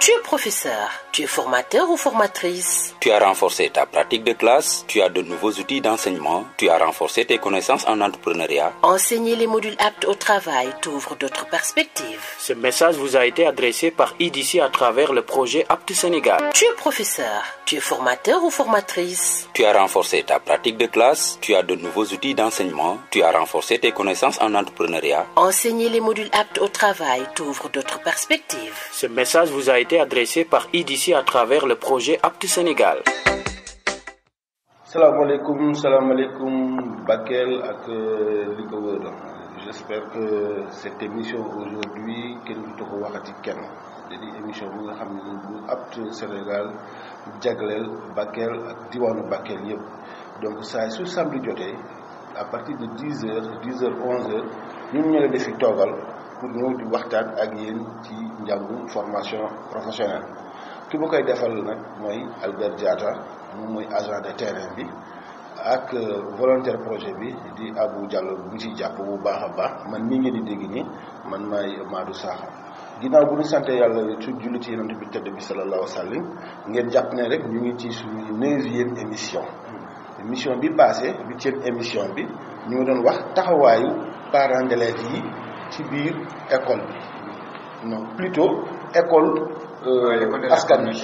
Tu es professeur, tu es formateur ou formatrice. Tu as renforcé ta pratique de classe, tu as de nouveaux outils d'enseignement, tu as renforcé tes connaissances en entrepreneuriat. Enseigner les modules aptes au travail t'ouvre d'autres perspectives. Ce message vous a été adressé par IDC à travers le projet Apte Sénégal. Tu es professeur, tu es formateur ou formatrice. Tu as renforcé ta pratique de classe, tu as de nouveaux outils d'enseignement, tu as renforcé tes connaissances en entrepreneuriat. Enseigner les modules aptes au travail t'ouvre d'autres perspectives. Ce message vous a été adressé par IDC à travers le projet Apte Sénégal. Salam alaikum Bakel ak li ko wër. J'espère que cette émission aujourd'hui kenn du ko waxati kenn di émission bu nga xam ne bu Apte Sénégal jagleel Bakel ak diwaanu Bakel yëpp. Donc saa su samedi jotee à partir de 10h 11h ñun ñoo leen di fi toogal pour ñëw di waxtaan ak yéen ci njàngu formation professionnelle. ki ma koy defal nag mooy Albert Diatta moom mooy agent de terrain bi ak volontaire projet bi di Abou Diallo bu ci jàpp bu baax a baax man mii ngeen di dégg nii man maay Madou Sakho ginnaaw bu ñu sante yàlla su julli ci yonent bi tedd bi sallallahu alayhi wa sallam ngeen jàpp ne rek ñu ngi ci suñu 9e émission bi passé 8e émission bi ñu ngi doon wax taxawaayu parents d'élèves yi ci biir école bi non plutôt école askan bi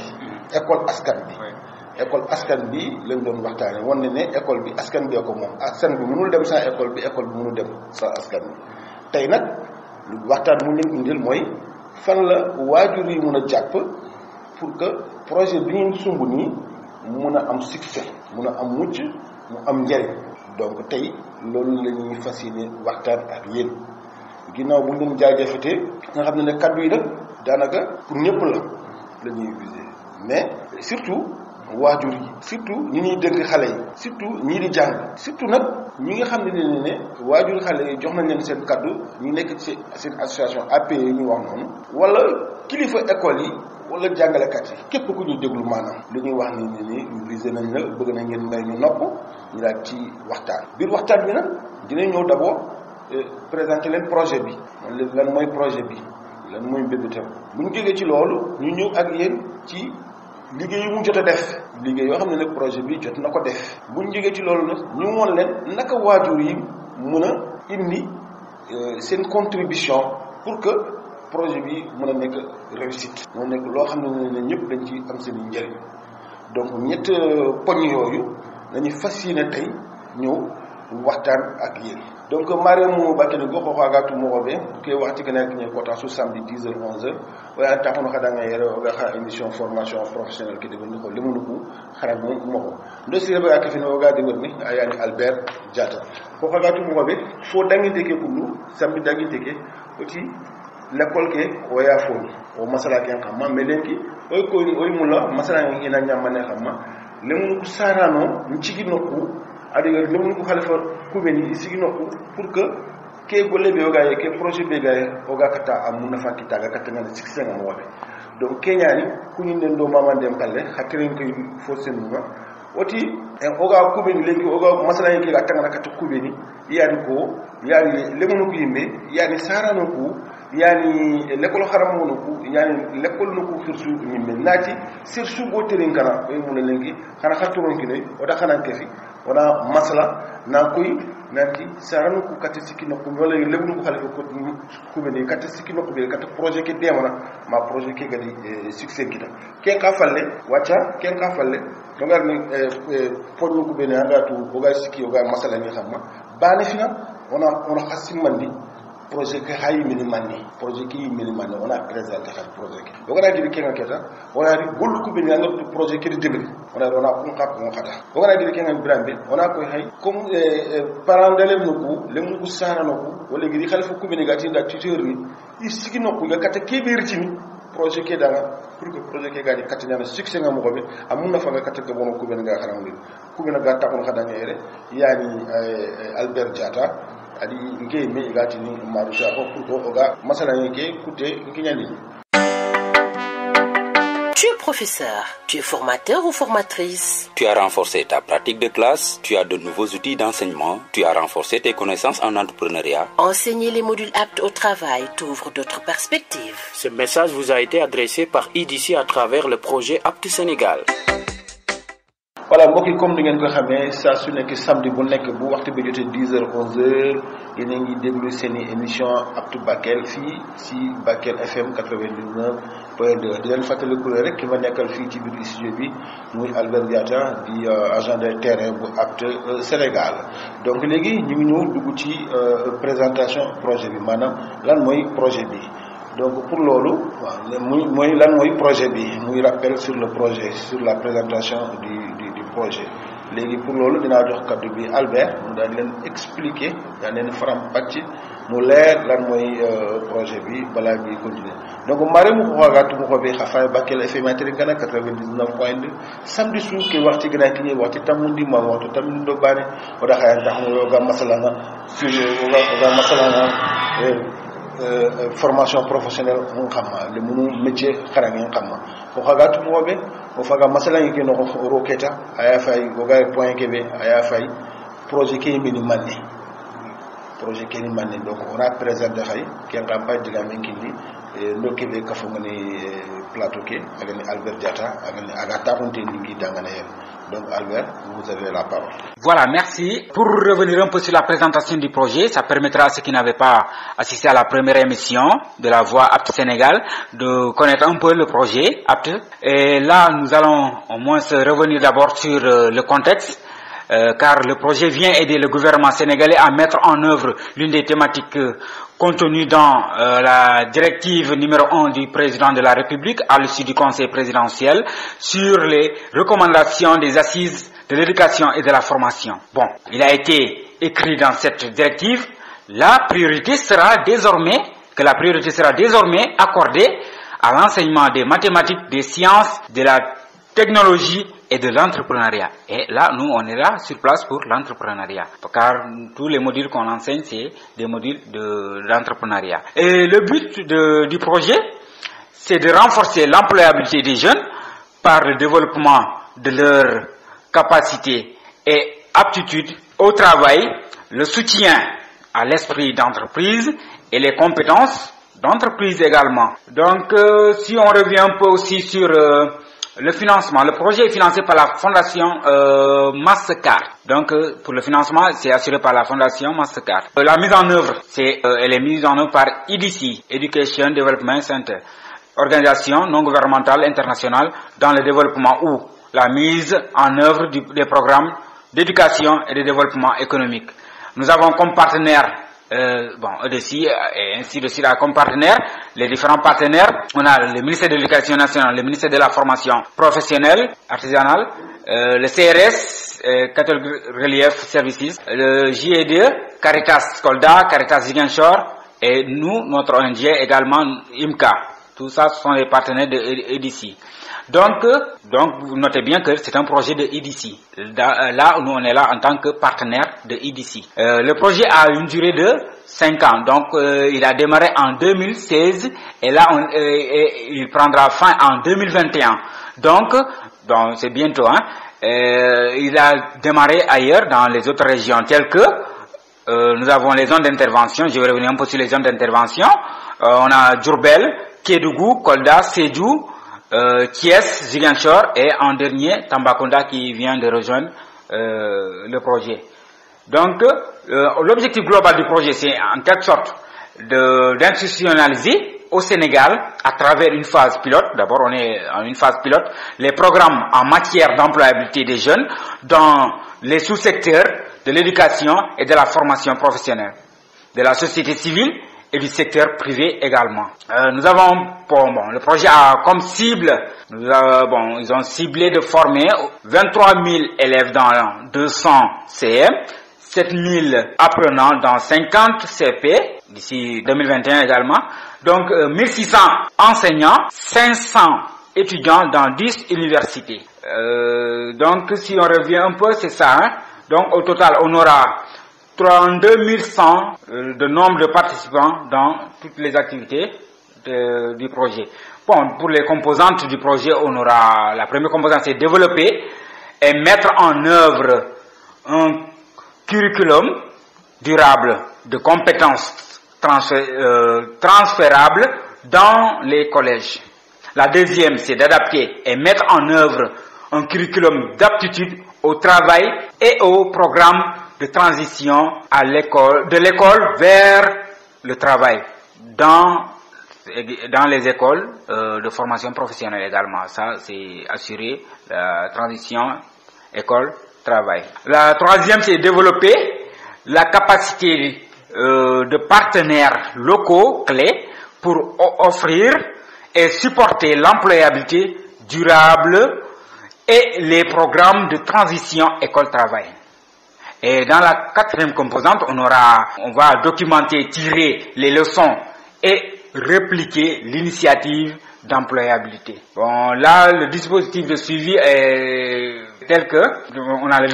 école askan bi lañ doon waxtaane wan ne école bi askan bee ko moom askan bi mënul dem sans école bi mënul dem sans askan bi tey nag lu waxtaan mu leen indil mooy fan la waajur yi mun a jàpp pour que projet bi ngeen sumb nii mun a am succès mun a am mucc mu am njariñ donc tey loolu la ñuy fas yéene waxtaan ak yéen ginnaaw bu ñu leen jaajëfatee nga xam ne kaddu yi nag daanaka pour ñëpp la ñuy viser mais surtout waajur yi surtout ñi ñuy dénk xale yi surtout ñii di jàng surtout nag ñi nga xam ne waajur xale yi jox nañ leen seen kaddu ñu nekk ci seen association APE yi ñu wax noonu wala kilifa école yi wala jàngalekat yi képp ku ñuy déglu maanaam li ñuy wax ni visé nañ la bëgg na ngeen may ñu nopp ñu daal ci waxtaan biir waxtaan bi nag dinañ ñëw d'abord présenter leen projet bi lan mooy projet bi lan mooy mbébétam bu ñu jógee ci loolu ñu ñëw ak yéen ci liggéey yu mu jot a def liggéey yoo xam ne nag projet bi jot na ko def bu ñu jógee ci loolu nag ñu woon leen naka waajur yi mën a indi seen contribution pour que projet bi mën a nekk réussite moo nekk loo xam ne ñëpp dañ ci am seen njëriñ donc ñett poñ yooyu dañuy fas yéene tey ñëw waxtaan ak yéen donc Mariam Bakene go xoxagatu mo be ke waxti kana ke ko ta su samedi 10h 11h wala ta kono xada nga yere o ga xa émission formation professionnelle ke de ni ko limu ko xara mo ko ndo sire ba ka fino o ga de woni ayani Albert Diatta ko xagatu mo be fo dangi deke kulu samedi dangi deke oti l'école ke o ya fo o masala ke xam ma melenki oy ko oy mula masala ngi na nyamane xam ma limu ko sarano ncigi nokku adiga limu ko khalifa kubeni sigi nokku pour que ke golle be oga ke projet be gaye oga kata amuna fakita ga kata ngana succès ngam wabe donc kenyani kunin den do mamande palle hakirin ko forcé numa oti en oga kubeni lenki oga masala yake ga tangana kata kubeni yani ko yani limu ko yimbe yani sarano ko yani l'école haram wono ko yani l'école no ko firsu yimbe nati surtout go terin kana e mun lenki xana xaturon ki ne oda xana kefi wala masala na koy nanti saranu ko kata sikki nokku wala lebnu ko xalifa ko be kata sikki nokku be kata projet ke demana ma projet ke gadi succès kita ken ka falle wacca ken ka falle do ngar ni ponnu ko be ne anga tu o ga sikki o ga masala ni xamma bana fina ona xasimandi projet ke hayi mini manni projet ki mini manni ona présenter ha projet ke o ga di kenga keta ona di gol ko be ne anga projet ke di debri ona ko xap ko xata o ga di kenga brambe ona ko hay comme parents d'élèves nuku lemu ko sara nuku wala gidi khalifa ko be ne gati da tuteur ni isigi nuku ga kata keberti ni projet ke danga pour que projet ke gadi kata nyana succès ngam ko be amuna fa ga kata ga bono ko be nga xaram ko be nga ta ko xada ngere yani Albert Diatta adi nge me gati ni Madou Sakho pour ko oga masala yake kute kinyani Tu es professeur, tu es formateur ou formatrice. Tu as renforcé ta pratique de classe, tu as de nouveaux outils d'enseignement, tu as renforcé tes connaissances en entrepreneuriat. Enseigner les modules aptes au travail t'ouvre d'autres perspectives. Ce message vous a été adressé par IDC à travers le projet Apte Sénégal. Voilà, mbokk yi comme ni ngeen ko xamee saa su nekk samedi bu nekk bu waxtu bi jotee 10h 11h yéen a ngi déglu seen i émission Aptu Bakel fii si Bakel FM 99.2 di leen fàttaliku rek ki ma nekkal fii ci biir studio bi muy Albert Diatta di agent de terrain bu Apte Sénégal. Donc léegi ñu ngi ñëw dugg ci présentation projet bi maanaam lan mooy projet bi. Donc pour loolu mooy lan mooy projet bi muy rappel sur le projet sur la présentation du projet léegi pour loolu dinaa jox kaddu bi Albert mu daal leen expliquer daal leen faram pàcc mu leer lan mooy projet bi balaa bi continuer donc mare mu xoogatu mu xobe xafaay Bakel FM ngana 99.2 samedi su ke waxti gëna ki ñuy waxti tamundi ma waxtu tam do baane o da xayan tax mo yoga masalanga sur yoga masalanga formation professionnelle on xamma le munu métier xarangi xamma ko xagatu mo be o faga masala ngi no roketa aya fay o ga point kebe aya fay projet ke mi ni manne donc on a présenté xay ki campagne de la minkindi no kebe ka fo ngani plateau ke agani Albert Diatta agani agata fonte ngi dangana yen. Donc Albert, vous avez la parole. Voilà, merci. Pour revenir un peu sur la présentation du projet, ça permettra à ceux qui n'avaient pas assisté à la première émission de la Voix Apte Sénégal de connaître un peu le projet Apte. Et là, nous allons au moins revenir d'abord sur le contexte. Car le projet vient aider le gouvernement sénégalais à mettre en œuvre l'une des thématiques contenues dans la directive numéro 1 du président de la République à l'issue du conseil présidentiel sur les recommandations des assises de l'éducation et de la formation. Bon, il a été écrit dans cette directive, la priorité sera désormais accordée à l'enseignement des mathématiques, des sciences, de la technologie et de l'entrepreneuriat. Et là, nous, on est là sur place pour l'entrepreneuriat. Car tous les modules qu'on enseigne, c'est des modules de l'entrepreneuriat. Et le but du projet, c'est de renforcer l'employabilité des jeunes par le développement de leurs capacités et aptitudes au travail, le soutien à l'esprit d'entreprise et les compétences d'entreprise également. Donc, si on revient un peu aussi sur le financement, le projet est financé par la fondation Mastercard. Donc pour le financement, c'est assuré par la fondation Mastercard. La mise en œuvre, elle est mise en œuvre par IDC, Education Development Center, organisation non gouvernementale internationale dans le développement ou la mise en œuvre des programmes d'éducation et de développement économique. Nous avons comme partenaire EDC et ainsi de suite comme partenaires, les différents partenaires. On a le ministère de l'Éducation nationale, le ministère de la formation professionnelle, artisanale, le CRS, Catholic Relief Services, le JED, Caritas Kolda, Caritas Ziguinchor et nous, notre ONG également IMCA. Tout ça, ce sont les partenaires de EDC. Donc, vous notez bien que c'est un projet de EDC. Là, nous, on est là en tant que partenaire de EDC. Le projet a une durée de 5 ans. Donc, il a démarré en 2016 et là, il prendra fin en 2021. Donc c'est bientôt. Il a démarré ailleurs dans les autres régions telles que nous avons les zones d'intervention. Je vais revenir un peu sur les zones d'intervention. On a Diourbel, Kédougou, Kolda, Sédhiou, Thiès, Ziguinchor et en dernier Tambacounda qui vient de rejoindre le projet. Donc l'objectif global du projet, c'est en quelque sorte d'institutionnaliser au Sénégal à travers une phase pilote. D'abord on est en une phase pilote, les programmes en matière d'employabilité des jeunes dans les sous-secteurs de l'éducation et de la formation professionnelle, de la société civile et du secteur privé également. Nous avons, le projet a comme cible, ils ont ciblé de former 23 000 élèves dans 200 CM, 7 000 apprenants dans 50 CP, d'ici 2021 également, donc 1600 enseignants, 500 étudiants dans 10 universités. Donc si on revient un peu, c'est ça. Donc au total, on aura 32 100 de nombre de participants dans toutes les activités, du projet. Bon, pour les composantes du projet, on aura la première composante, c'est développer et mettre en œuvre un curriculum durable de compétences transférables dans les collèges. La deuxième, c'est d'adapter et mettre en œuvre un curriculum d'aptitude au travail et au programme de transition de l'école vers le travail dans les écoles de formation professionnelle également. Ça, c'est assurer la transition école-travail. La troisième, c'est développer la capacité de partenaires locaux clés pour offrir et supporter l'employabilité durable et les programmes de transition école-travail. Et dans la quatrième composante, on va documenter, tirer les leçons et répliquer l'initiative d'employabilité. Bon, là, le dispositif de suivi est tel que on a le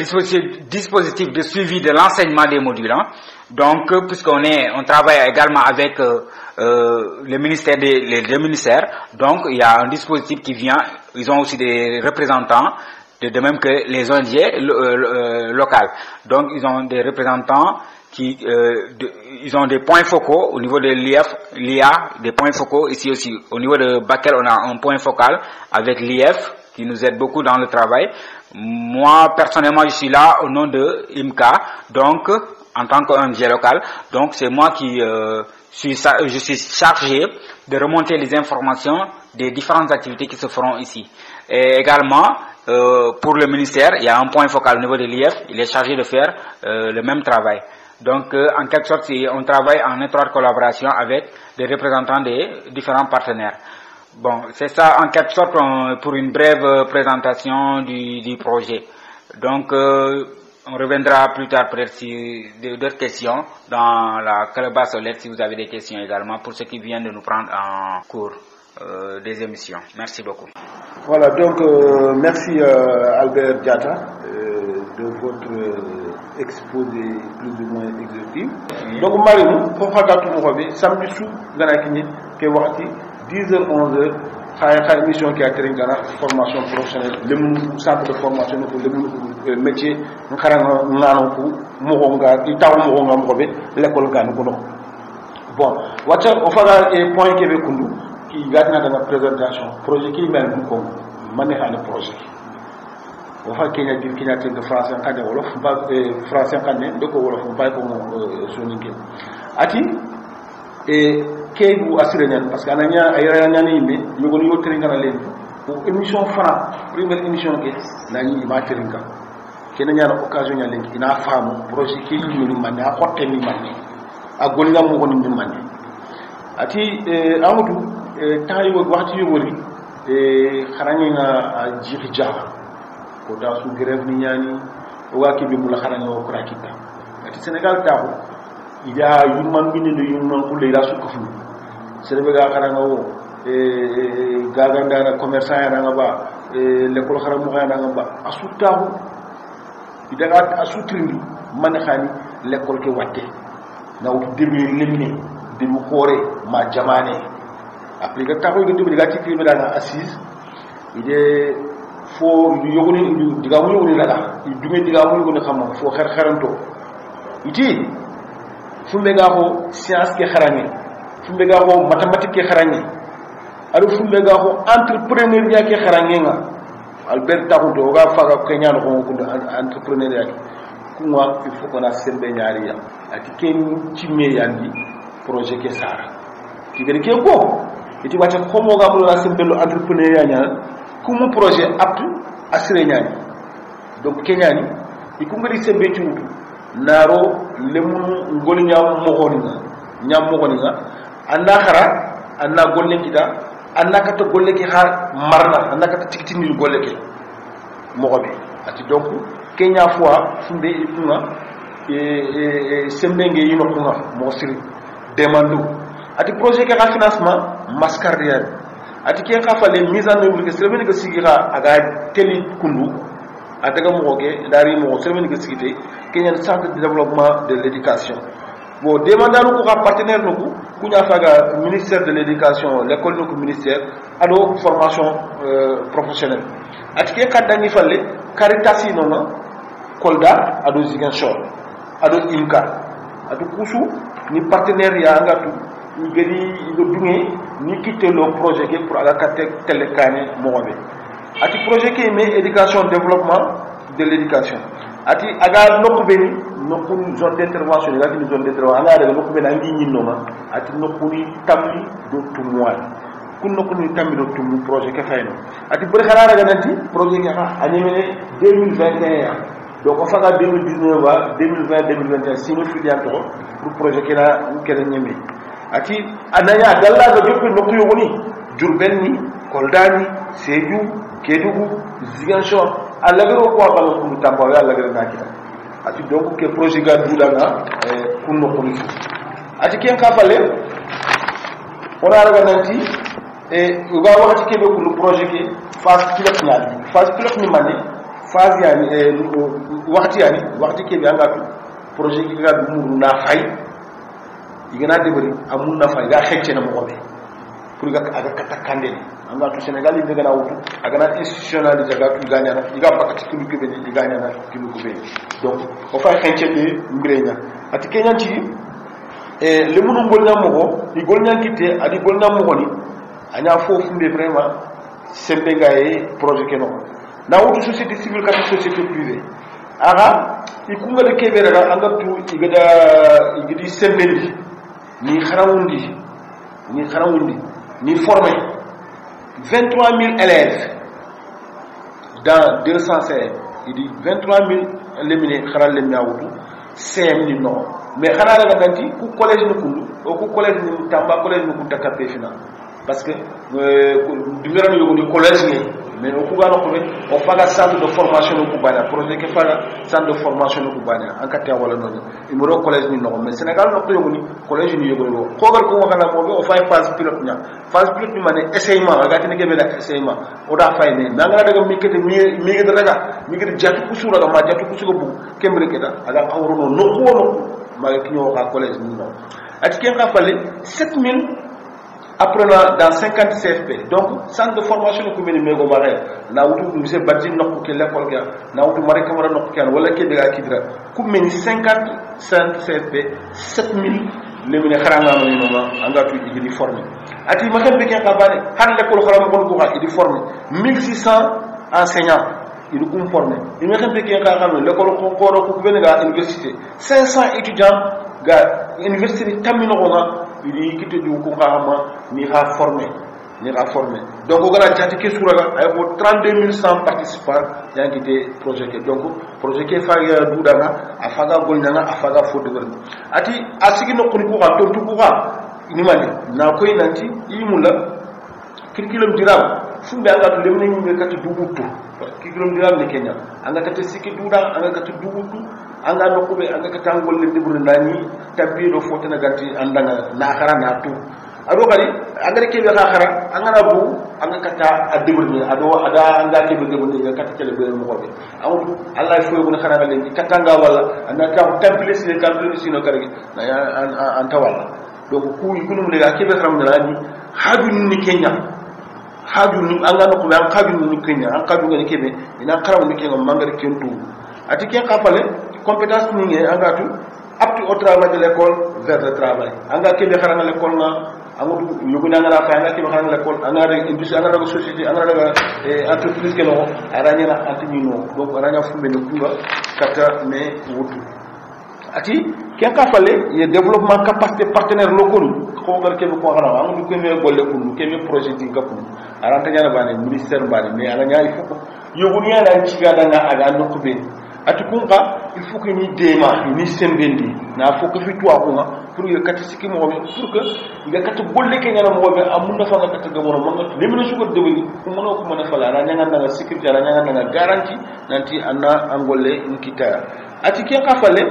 dispositif de suivi de l'enseignement des modules. Hein. Donc, puisqu'on travaille également avec les deux ministères, donc il y a un dispositif qui vient. Ils ont aussi des représentants, de même que les ONG locales. Donc, ils ont des représentants ils ont des points focaux au niveau de l'IA, des points focaux ici aussi. Au niveau de Bakel, on a un point focal avec l'IF qui nous aide beaucoup dans le travail. Moi, personnellement, je suis là au nom de IMCA, donc en tant qu'ONG local. Donc, c'est moi qui je suis chargé de remonter les informations des différentes activités qui se feront ici. Et également, pour le ministère, il y a un point focal au niveau de l'IF, il est chargé de faire le même travail. Donc, en quelque sorte, on travaille en étroite collaboration avec des représentants des différents partenaires. Bon, c'est ça en quelque sorte pour une brève présentation du projet. Donc, on reviendra plus tard peut-être si d'autres questions dans la calebasse solaire si vous avez des questions également pour ceux qui viennent de nous prendre en cours des émissions. Merci beaucoup. Voilà, donc merci Albert Diatta de votre exposé plus ou moins exhaustif. Donc Marinou, pour faire tout samedi sous Ganakini, qui est 10h 11h, une émission qui a été une formation professionnelle, le centre de formation pour le métier, l'école Gane. Bon, on fera un point qui est qui garde dans la présentation, projet qui est même comme manéjar le projet. On va qu'il y ait de français en wolof, français en de wolof, pas comme sonique. Ati et kay bu assuré parce que ananya ay ñani yimbe ñu ko ñu téré ngana leen pour émission fana première émission ke nañi ma téré nga kena ñana occasion ñal leen ina faamu projet ki ñu man a xoté ni man a gol nga mo ko ni man ati amadou temps yi waxti yu wori xarañi nga jixi jaxa ko da su grève ni ñani wa ki bi mu la xarañi ko rakita ati Sénégal taxu il y a une manne de une pour les races que vous. C'est le gars qui a commerçant l'école a soutenu il y a soutenu manahani l'école qui watte na début limné début coré ma jamane après que taxo de début gati qui dans assise il est faut yogoni digamu yogoni la il dumé digamu yogoni xam fo xer xeranto iti fumbe ga ko science ke xaragne fumbe ga ko mathématique ke xaragne adu fumbe ga ko entrepreneuriat ke xaragne nga Albert Takuto ga faga kenya no ko entrepreneuriat kuma il faut qu'on a sembe ñaari ya ati ken ci me yandi projet ke sara ti gari ke ko iti wata ko mo ga mo la sembe lo entrepreneuriat nya kuma projet aptu asire ñaani donc kenya ni ikungari sembe ci mutu naro lemu ngoli ñam mogoni nga anda khara anda golle kita anda kata golle ki khar marna anda kata tikitini golle ke mogobe ati donc kenya fois fumbe ifunga sembenge yino kunga mo siri demando ati projet ke financement mascardian ati ke khafa les mise en œuvre que semaine que sigira aga teli kundu ataga mogoge dari mo semaine que sigite Kenyan centre de développement de l'éducation bon demandaru ko ka partenaire no ku nya faga ministère de l'éducation l'école no ministère ado formation professionnelle atike kadda ni falle Caritas no Kolda ado Ziguinchor ado Imka ado kusu ni partenaire ya ngatu ngeri go dungé ni quitter le projet que pour ala katek telekane mobe ati projet qui met éducation développement de l'éducation ati aga nokubeni nokun zone d'intervention ga ni zone d'intervention ala daga nokubeni angi nyinoma ati nokuni tamli do tumwal kun nokuni tamli do tum projet ke fayno ati buri xara ga nanti projet ki ha animé 2021 donc on faga 2019 à 2020 2021 sino filian to pour projet ki la kene nyemi ati anaya dalla ga joppi nokku yogoni Diourbel ni Kolda ni Sédhiou Kédougou Ziguinchor alagaro ko bala ko tamba ya alagaro na kita ati donc ke projet ga dudanga kunno ko ni ati ken ka balé ona raga nanti uga waxati ke be ko projet ke phase pilote ni mané phase yani waxati ke be anga projet ki ga muru na fay igana debari amun na fay ga xecce na mo be pour ga aga katakande anga to Sénégal yi daga na wutu aga na institutionnalisé ga tu gagna na iga bakati tu ko be ni gagna na tu ko be donc o fa xecce be mbirenya ati kenyan ci le munu golnya mo di golnya kité adi golnya mo ni anya fofu mbe vraiment sembe ngaye projet ke no na wutu société civile kata société privée aga ikunga de kebera anga tu igidi sembeli ni xarawundi ni formé 23 000 élèves dans 200 CM. Il dit 23 000 éliminés, CM ni non. Mais xana daga nanti ku collège ni kundu o ku collège ni Tamba collège ni kunta tapé final parce que dingara yo ni collège ni mais o ku gano ko o faga centre de formation ko bana projet ke faga centre de formation ko bana en katia wala non imoro collège ni non mais Sénégal no ko yogoni collège ni yogoni ko gal ko wakala mo o fay phase pilote ni mané essayement aga tini ke bela essayement o da fay ne nanga daga mi kete mi kete jatu ku sura ma jatu ku sugo bu kembre keta aga awro no ko ma kinyo ka collège ni non ati ken ka falé 7000 apprenants dans 50 CFP donc centre de formation ko meni mego bare na wutu monsieur badji nokku ke l'école ga na wutu mari camara nokku ken wala ke daga kidra ko meni 50 CFP 7000 le meni kharanga no no anga tu di former ati ma kan be ken ka bare har l'école kharam ko ko di former 1600 enseignants il kum formé il me xambe ke ka xam l'école ko ben ga université 500 étudiants ga université tamino ko il kite du ko xama ni ha formé donc gana jati ke sura ay ko 32100 participants yang kite projet ke donc projet ke fa ya dudanga afaga golnanga afaga fo deber ati asigi no ko ka tontu ko ka ni mani na koy nanti imula kirkilam diram fumbe anga to lemne ni kati dubutu kirkilam diram ni Kenya anga kati siki duda anga kati dubutu anga no ko be anga katangol le debur ndani tabbi do fotana ganti andanga na khara na tu ado kali anga ke be khara anga na bu anga kata adibur ni ado ada anga ke be debur ni kata tele be mo ko be awu allah fo ko khara ngale ni katanga wala anda ka temple si no karagi na anta wala donc ku yunum le ke be khara ngani hajun ni Kenya hajun ni anga no ko be hajun ni Kenya an ka du ngani ke be ina khara ni Kenya mangar kentu ati ke kapale compétence ni anga tu apte au travail de l'école vers le travail anga ke be khara l'école na amudu yuguna ngara fa anga ke be khara l'école anga re industrie anga re société anga re entreprise ke no aranya na antini no donc aranya fumbe no kunga kata me wutu ati ke kapale ye développement capacité partenaires locaux ko ngar ke ko khara amudu ke me golle kundu ke me projet di gapu aranta nyana bane ministère bane mais aranya il faut yuguni ala ciga danga aga no ko be ati kunga il faut que ni dema ni sembendi na faut que fi toi kunga pour que kati siki mo be pour que nga kati bolle ke ngana mo be amuna fa nga kati gamono manga limina suko debani ko mono ko mona fala ra nyanga nga sécurité ra nyanga nga garantie nanti anna angolé nkita ati ke ka fale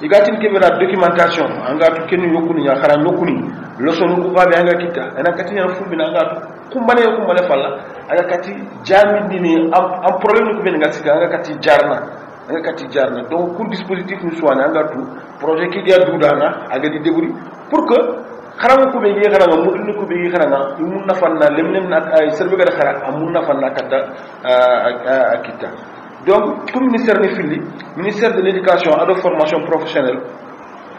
igati ke bela documentation anga to kenu yokuni ya khara yokuni leçon ko ba be anga kita ana kati na fumbi na anga kumbane fala aga kati jami dini am problème ko be nga sika anga kati jarna nga kati jarna donc pour dispositif nous soit nga tout projet qui dia dudana aga di déburi pour que xaranga ko be ngi xaranga mu indi ko be ngi xaranga mun na fanna lemnem na ay serbe ga xara amun na fanna kata akita donc comme ministère ni fili ministère de l'éducation et de la formation professionnelle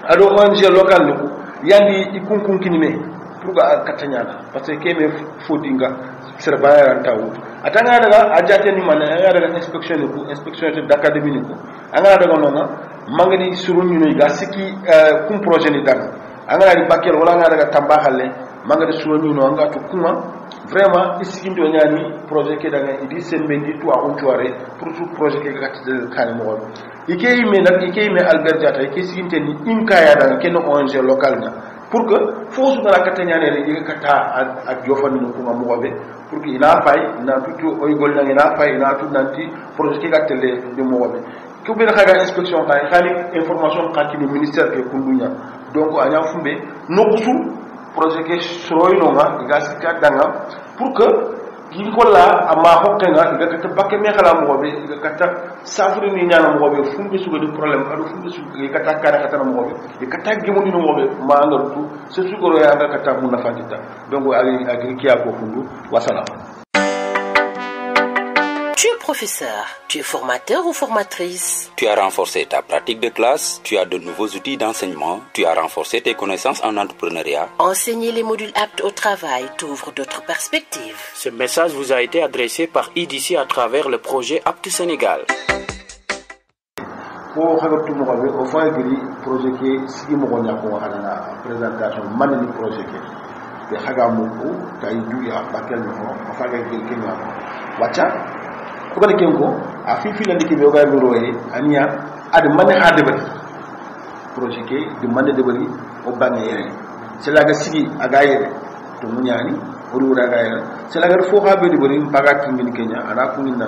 ado ONG local ni yandi ikunkun kinime pour ga katanyana parce que keme fodinga serba tawu atanga daga ajate ni man anga daga inspection d'académie ni ko anga daga nona mangani surun ñu ga siki kum projet ni dang anga di bakel wala anga daga tambaxale mangani surun ñu anga to kuma vraiment isiki ndo ñani projet ke daga idi sembe di to on tuare pour tout projet ke gatti de kan mo won ikey me nak ikey me Albert Diatta ikey siginte ni imkaya daga ken ONG local na pour que fo su dara katanyane re yiga kata ak jofani no kuma mo wabe pour que ina fay na tutu oy gol na ina fay na tutu nanti projet ke gatele de mo wabe ko be xaga inspection tay xali information xati ni ministère ke kundunya donc anya fumbe no kusu projet ke sroy no ma ga sikka danga pour que yi ko la ama hokkenga ga kata bakke me xala mo wabe ga kata safri ni nyana mo wabe fumbe su de problème adu fumbe su ga kata kara kata mo wabe e kata gemu ni no wabe ma nga tu se su goro ya ga kata mu na fatita donc agri kiya ko fundu wasala. Tu es professeur, tu es formateur ou formatrice. Tu as renforcé ta pratique de classe, tu as de nouveaux outils d'enseignement, tu as renforcé tes connaissances en entrepreneuriat. Enseigner les modules aptes au travail t'ouvre d'autres perspectives. Ce message vous a été adressé par IDC à travers le projet Apte Sénégal. Ko xagatu mo xabe o fa gri projet ke sigi mo gonya ko xana présentation man ni projet ke te xaga mo ko tay du ya bakel mo o fa ga gel ke ma wacha ko ne kenko a fi fi landi ke be ga mi roye ania ad man ha de bari projet ke de man de bari o banne yere c'est la ga sigi aga yere to munyani o rura ga yere c'est la ga fo ha be de bari paga tingin kenya ana ko ni na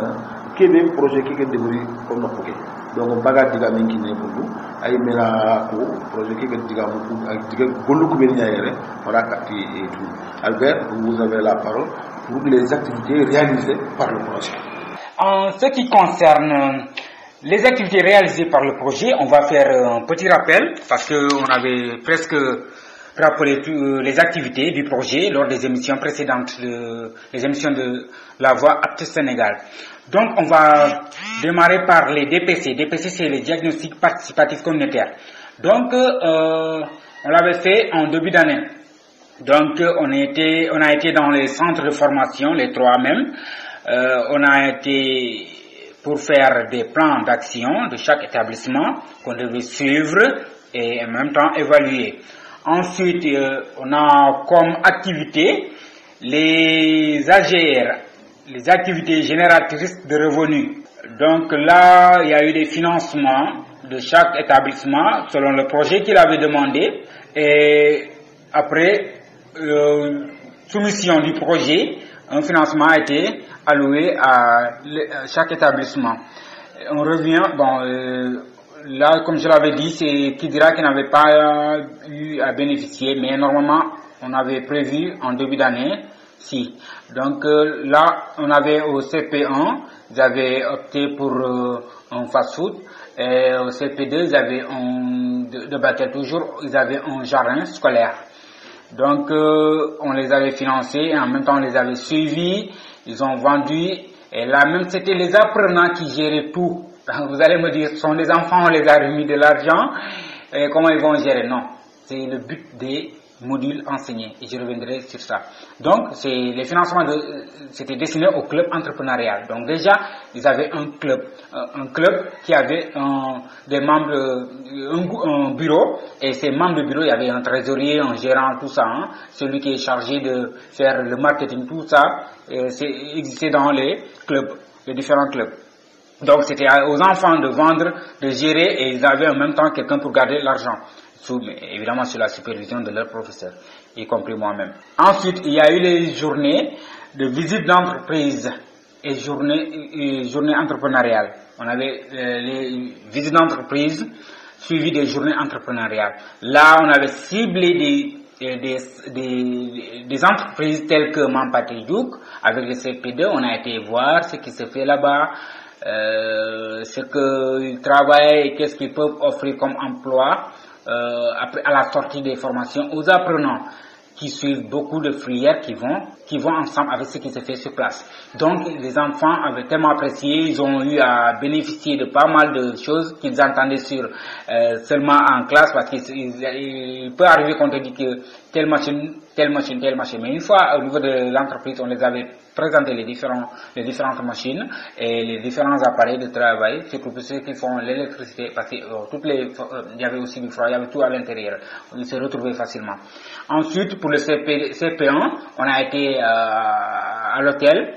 kebe projet ke de bari ko no ko ke donc baga diga men ki ne bundu ay mena ko projet ki diga mu ak diga gollu ko ben ñayere wala kati et tout. Albert, vous avez la parole pour les activités réalisées par le projet. En ce qui concerne les activités réalisées par le projet, on va faire un petit rappel parce que on avait presque rappelé les activités du projet lors des émissions précédentes, les émissions de La Voix Apte Sénégal. Donc, on va démarrer par les DPC. DPC, c'est les diagnostics participatifs communautaires. Donc, on l'avait fait en début d'année. Donc, on a été dans les centres de formation, les 3 même. On a été pour faire des plans d'action de chaque établissement qu'on devait suivre et en même temps évaluer. Ensuite, on a comme activité les AGR, les activités génératrices de revenus. Donc là, il y a eu des financements de chaque établissement selon le projet qu'il avait demandé. Et après soumission du projet, un financement a été alloué à chaque établissement. On revient, là, comme je l'avais dit, c'est Kidira qui n'avait pas eu à bénéficier, mais normalement, on avait prévu en début d'année. Si. Donc là, on avait au CP1, ils avaient opté pour un fast-food, et au CP2, ils avaient de Bakel toujours, ils avaient un jardin scolaire. Donc on les avait financés et en même temps on les avait suivis, ils ont vendu, et là même c'était les apprenants qui géraient tout. Vous allez me dire, ce sont les enfants, on les a remis de l'argent, et comment ils vont gérer? Non, c'est le but des modules enseignés, et je reviendrai sur ça. Donc, les financements c'était destiné au club entrepreneurial. Donc déjà, ils avaient un club qui avait des membres, un bureau, et ces membres de bureau, il y avait un trésorier, un gérant, tout ça, hein, celui qui est chargé de faire le marketing, tout ça, existait dans les clubs, les différents clubs. Donc c'était aux enfants de vendre, de gérer, et ils avaient en même temps quelqu'un pour garder l'argent. Évidemment sous la supervision de leur professeur, y compris moi-même. Ensuite, il y a eu les journées de visite d'entreprise et journées entrepreneuriales. On avait les visites d'entreprise suivies des journées entrepreneuriales. Là, on avait ciblé des entreprises telles que Mampaté Djouk. Avec le CP2, on a été voir ce qui se fait là-bas, ce qu'ils travaillent et qu'est-ce qu'ils peuvent offrir comme emploi après, à la sortie des formations aux apprenants qui suivent beaucoup de filières qui vont ensemble avec ce qui se fait sur place. Donc les enfants avaient tellement apprécié, ils ont eu à bénéficier de pas mal de choses qu'ils entendaient seulement en classe, parce qu'il peut arriver qu'on te dit que telle machine. Mais une fois au niveau de l'entreprise, on les avait présenté les différentes machines et les différents appareils de travail, surtout pour ceux qui font l'électricité, parce que il y avait aussi du froid, il y avait tout à l'intérieur, ils se retrouvaient facilement. Ensuite, pour le CP1, on a été à l'hôtel,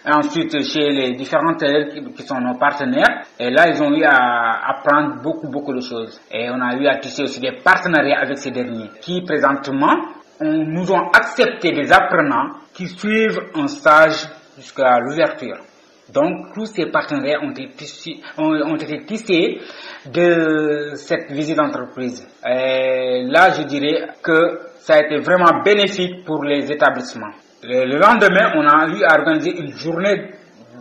ensuite chez les différents élèves qui sont nos partenaires, et là ils ont eu à apprendre beaucoup de choses, et on a eu à tisser aussi des partenariats avec ces derniers qui présentement nous ont accepté des apprenants qui suivent un stage jusqu'à l'ouverture. Donc tous ces partenariats ont été tissés de cette visite d'entreprise. Et là je dirais que ça a été vraiment bénéfique pour les établissements. Le lendemain, on a eu à organiser une journée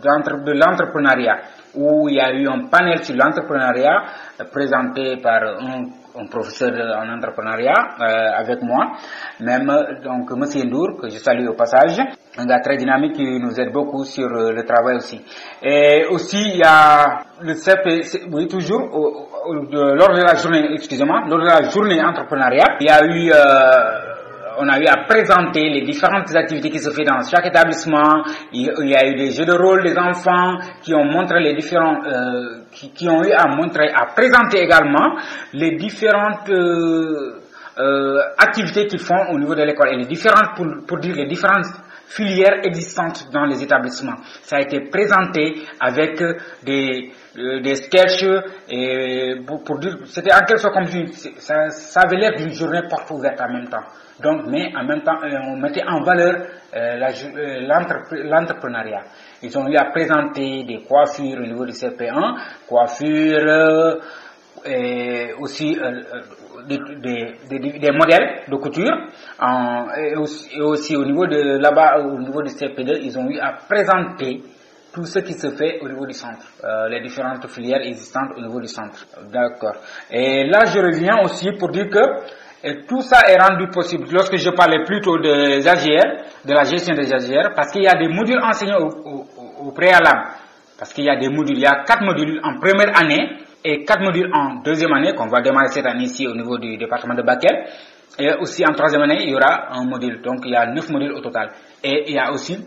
de l'entrepreneuriat où il y a eu un panel sur l'entrepreneuriat présenté par un professeur en entrepreneuriat avec moi, même donc Monsieur Ndour, que je salue au passage, un gars très dynamique qui nous aide beaucoup sur le travail aussi. Et aussi il y a le CP, oui toujours lors de la journée entrepreneuriat, il y a eu on a eu à présenter les différentes activités qui se font dans chaque établissement. Il y a eu des jeux de rôle des enfants qui ont montré les différents, qui ont eu à présenter également les différentes activités qu'ils font au niveau de l'école et les différentes, pour dire les différentes filières existantes dans les établissements. Ça a été présenté avec des sketchs et pour dire, c'était en quelque sorte comme ça avait l'air d'une journée porte ouverte en même temps. Donc, mais en même temps, on mettait en valeur l'entrepreneuriat. Ils ont eu à présenter des coiffures au niveau du CP1, coiffures, et aussi des modèles de couture, et aussi au niveau de là-bas, au niveau du CP2, ils ont eu à présenter tout ce qui se fait au niveau du centre, les différentes filières existantes au niveau du centre. D'accord. Et là, je reviens aussi pour dire que tout ça est rendu possible lorsque je parlais plutôt des AGR, de la gestion des AGR, parce qu'il y a des modules enseignés au préalable. Parce qu'il y a des modules, il y a 4 modules en première année et 4 modules en deuxième année, qu'on va démarrer cette année ici au niveau du département de Bakel. Et aussi en troisième année, il y aura un module. Donc il y a 9 modules au total. Et il y a aussi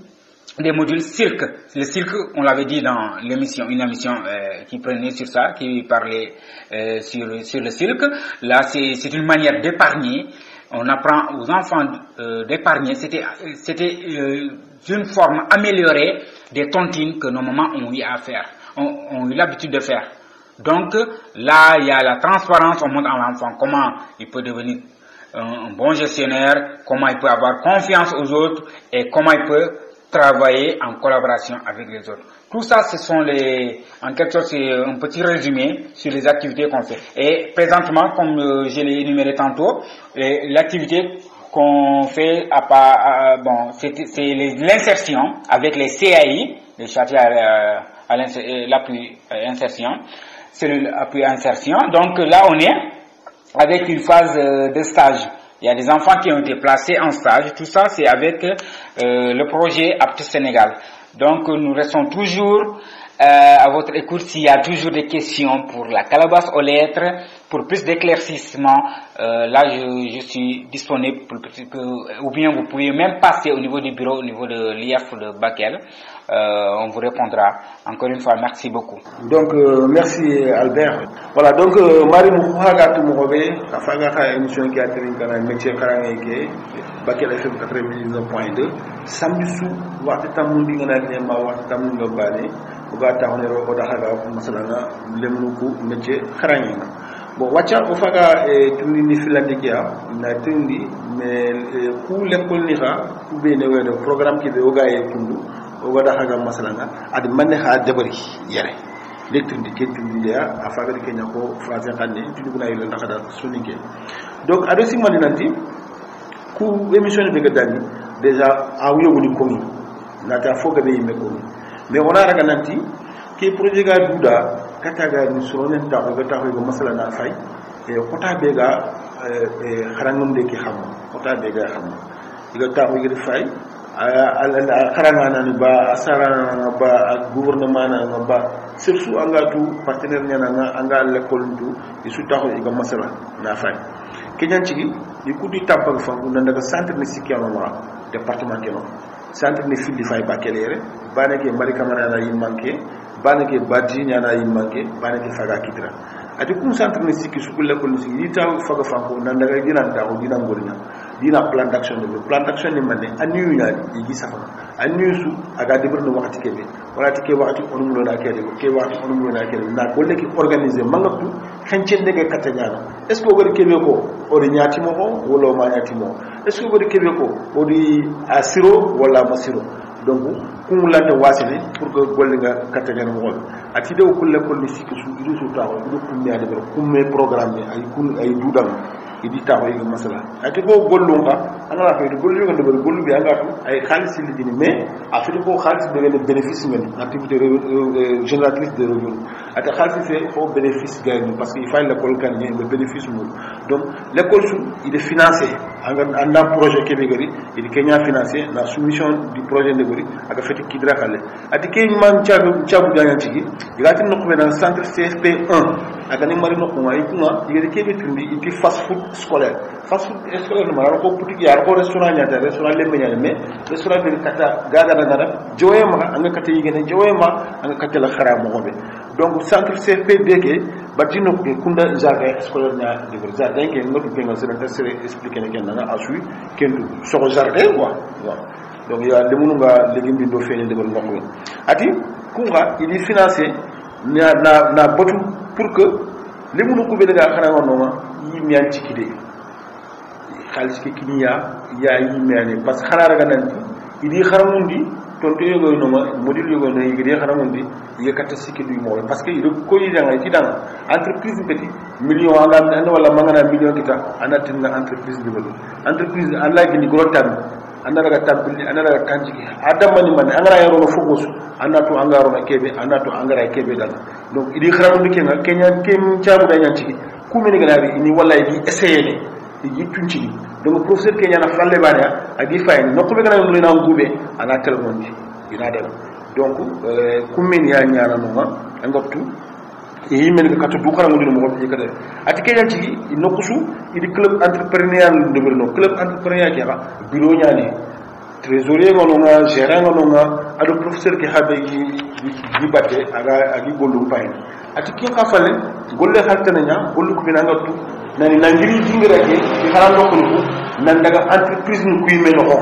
des modules cirque. Le cirque, on l'avait dit dans l'émission, une émission qui prenait sur ça, qui parlait sur le cirque. Là, c'est une manière d'épargner. On apprend aux enfants d'épargner. C'était une forme améliorée des tontines que nos mamans ont eu à faire, ont eu l'habitude de faire. Donc là, il y a la transparence. On montre à l'enfant comment il peut devenir un bon gestionnaire, comment il peut avoir confiance aux autres et comment il peut travailler en collaboration avec les autres. Tout ça, ce sont en quelque sorte, c'est un petit résumé sur les activités qu'on fait. Et présentement, comme je l'ai énuméré tantôt, l'activité qu'on fait, c'est l'insertion avec les CAI, les chargés à l'appui insertion, cellule appui insertion. Donc là, on est avec une phase de stage. Il y a des enfants qui ont été placés en stage. Tout ça, c'est avec le projet Apte Sénégal. Donc, nous restons toujours à votre écoute s'il y a toujours des questions pour la calebasse aux lettres, pour plus d'éclaircissement. Là, je suis disponible ou bien vous pouvez même passer au niveau du bureau, au niveau de l'IF de Bakel. On vous répondra. Encore une fois, merci beaucoup. Donc, merci Albert. Voilà, donc, Marie Mouhaga Toumourové, la Faga émission qui a été dans le métier Karangé, Bakel FM 99.2. Samedi sous, waxtu tam bi nga naan ma waxtu tam nga balé bu ga taxone ro ko daxaga masalana lemnu ko métier Karangé. Bon, wacha o faga tundi ni filandikia na tundi mais ku l'école ni ra ku be ne wédo programme qui be o gaay tundu o ga daxaga masalana ad manne ha debari yere lecture di ketundi ya afaga di kenya ko français xane tundi na yelo ndaxada suninke. Donc adosi maninanti ku émission be ga dani déjà a yogo ni komi nata foga be yimbe komi mais ona raga nanti ke projet ga duda kata ga ni soronen ta ga ta ko masala na fay e kota be ga kharangum de ki xam kota be ga xam diga ta ko gi fay kharanga na ba asara ba gouvernement na ba surtout anga tu partenaire nyana anga l'école du isu ta ko ga masala na fay kenyan ci di kudi tampal fa ko ndaga centre ni sikiyama ma département keno centre ni fil di fay ba kelere bana ke mari kamara na yin manke bana ke badji nyana yin manke bana ke faga kitra ati kum centre ni sikki su kulle ko ni ni taw faga fa ko ndaga dinan ta ko dinan gorina dina plan d'action ni manne anu ya yi safa anu su aga de burno wakati kebe wala tike wakati onum lo na kede ke wakati onum lo na kede na golle ki organiser mangatu xencen de kata nyana est ce que gori kebe ko odi nyati mo ko wala ma nyati mo est ce que gori kebe ko odi asiro wala masiro donc kum lanta wasine pour que golle nga kata nyana mo ati de kulle ko ni sikki su idu su taw idu kum ya de kum me programme ay kun ay dudam idi taxo yi masala ati ko gollu nga anga fa gollu nga de gollu bi anga tu ay xaliss li dini mais afiti ko xaliss de ngene bénéfice ngene activité génératrice de revenus ati xaliss fait au bénéfice gagne parce qu'il faut l'école kan ni le bénéfice mu donc l'école sou il est financé anga projet kébégari il Kenya financé la soumission du projet de gori aka feti kidra xalé ati ke man tiabu ganya ci igati no ko dans centre CFP 1 aka ni mari no ko ay kuma igati kebe tundi ipi fast food scolaire fast food scolaire no mara ko boutique ya ko restaurant ya restaurant le meñal mais restaurant de kata gaga da dara joye ma anga kata yigene joye ma anga kata la khara mo be donc centre CFP deke batino ko kunda jardin scolaire nya de jardin ke ngoto pe ngal sera sera expliquer ne ken na asu kendu so jardin quoi donc il y a des gens qui ont fait des choses. Ati, kunga, il est financé na botu pour que les gens qui ont fait des choses, ils m'y antiquent. Khalis ke kiniya ya yimane parce que xana raga nanti idi xaramundi tonto yogo no module yogo no idi xaramundi yekata sikki du mo parce que il ko yidanga ci dang entreprise petit million anga wala mangana million kita anatin na entreprise de bolo entreprise Allah gini grotam anaraga tabili anaraga kanjiki adamani man angara yaro no fogos anato angaro na kebe anato angara kebe dal donc idi xaramundi kenga kenya kem ciabu da nyanci kumini ganabi ni wala idi essayer igi tunci donc professeur kenya na fralle bana agi fay no ko be gana no na ngube ana téléphone ina dem donc kummen ya nyaana no ma ngottu yi men ka katu du xara ngi mo ko yekata ati kenya ci no kusu idi club entrepreneurial de no club entrepreneurial ki ha bureau nyaani trésorier ngono nga gérant ngono nga ado professeur ki habe gi batte aga agi gollu fay ati ki xafale golle xaltana nya gollu ko bina ngottu nani nangiri jingira ke haranga ko nan daga entreprise ni kuy meno ko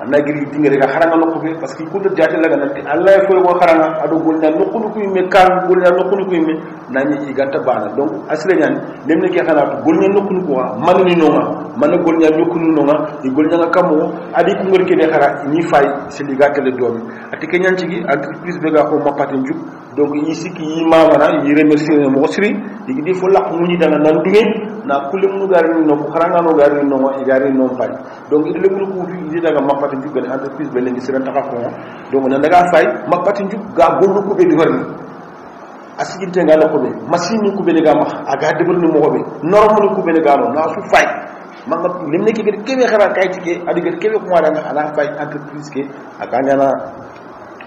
nangiri jingira ga haranga no ko be parce que ko do jati laga nanti Allah ko ko haranga ado golnya no ko kuy me kan golnya no ko kuy me nani igata bana donc asle nyani lemne ke xala golnya no ko man ni no man golnya no ko no i golnya ga kamo adi ko ngor ke de xara ni fay ci ligata le domi ati ke nyanci gi entreprise be ga ko mapati njuk donc yi sikki yi mamana yi remercier mo siri digi di fo laq mu ni dana nan duwe na kulum mu gar ni no ko xaranga no gar ni no igari no fay donc idele mu ko fi di daga mapati njuk ben entreprise be lengi sira taxa ko donc na daga fay mapati njuk ga gollu ko be di warni asiginte nga la ko be machine ko be ga ma aga debul ni mo ko be normal ko be ga no na su fay manga limne ke be kebe xara kay tike adi ke kebe ko wala ala fay entreprise ke aga nyana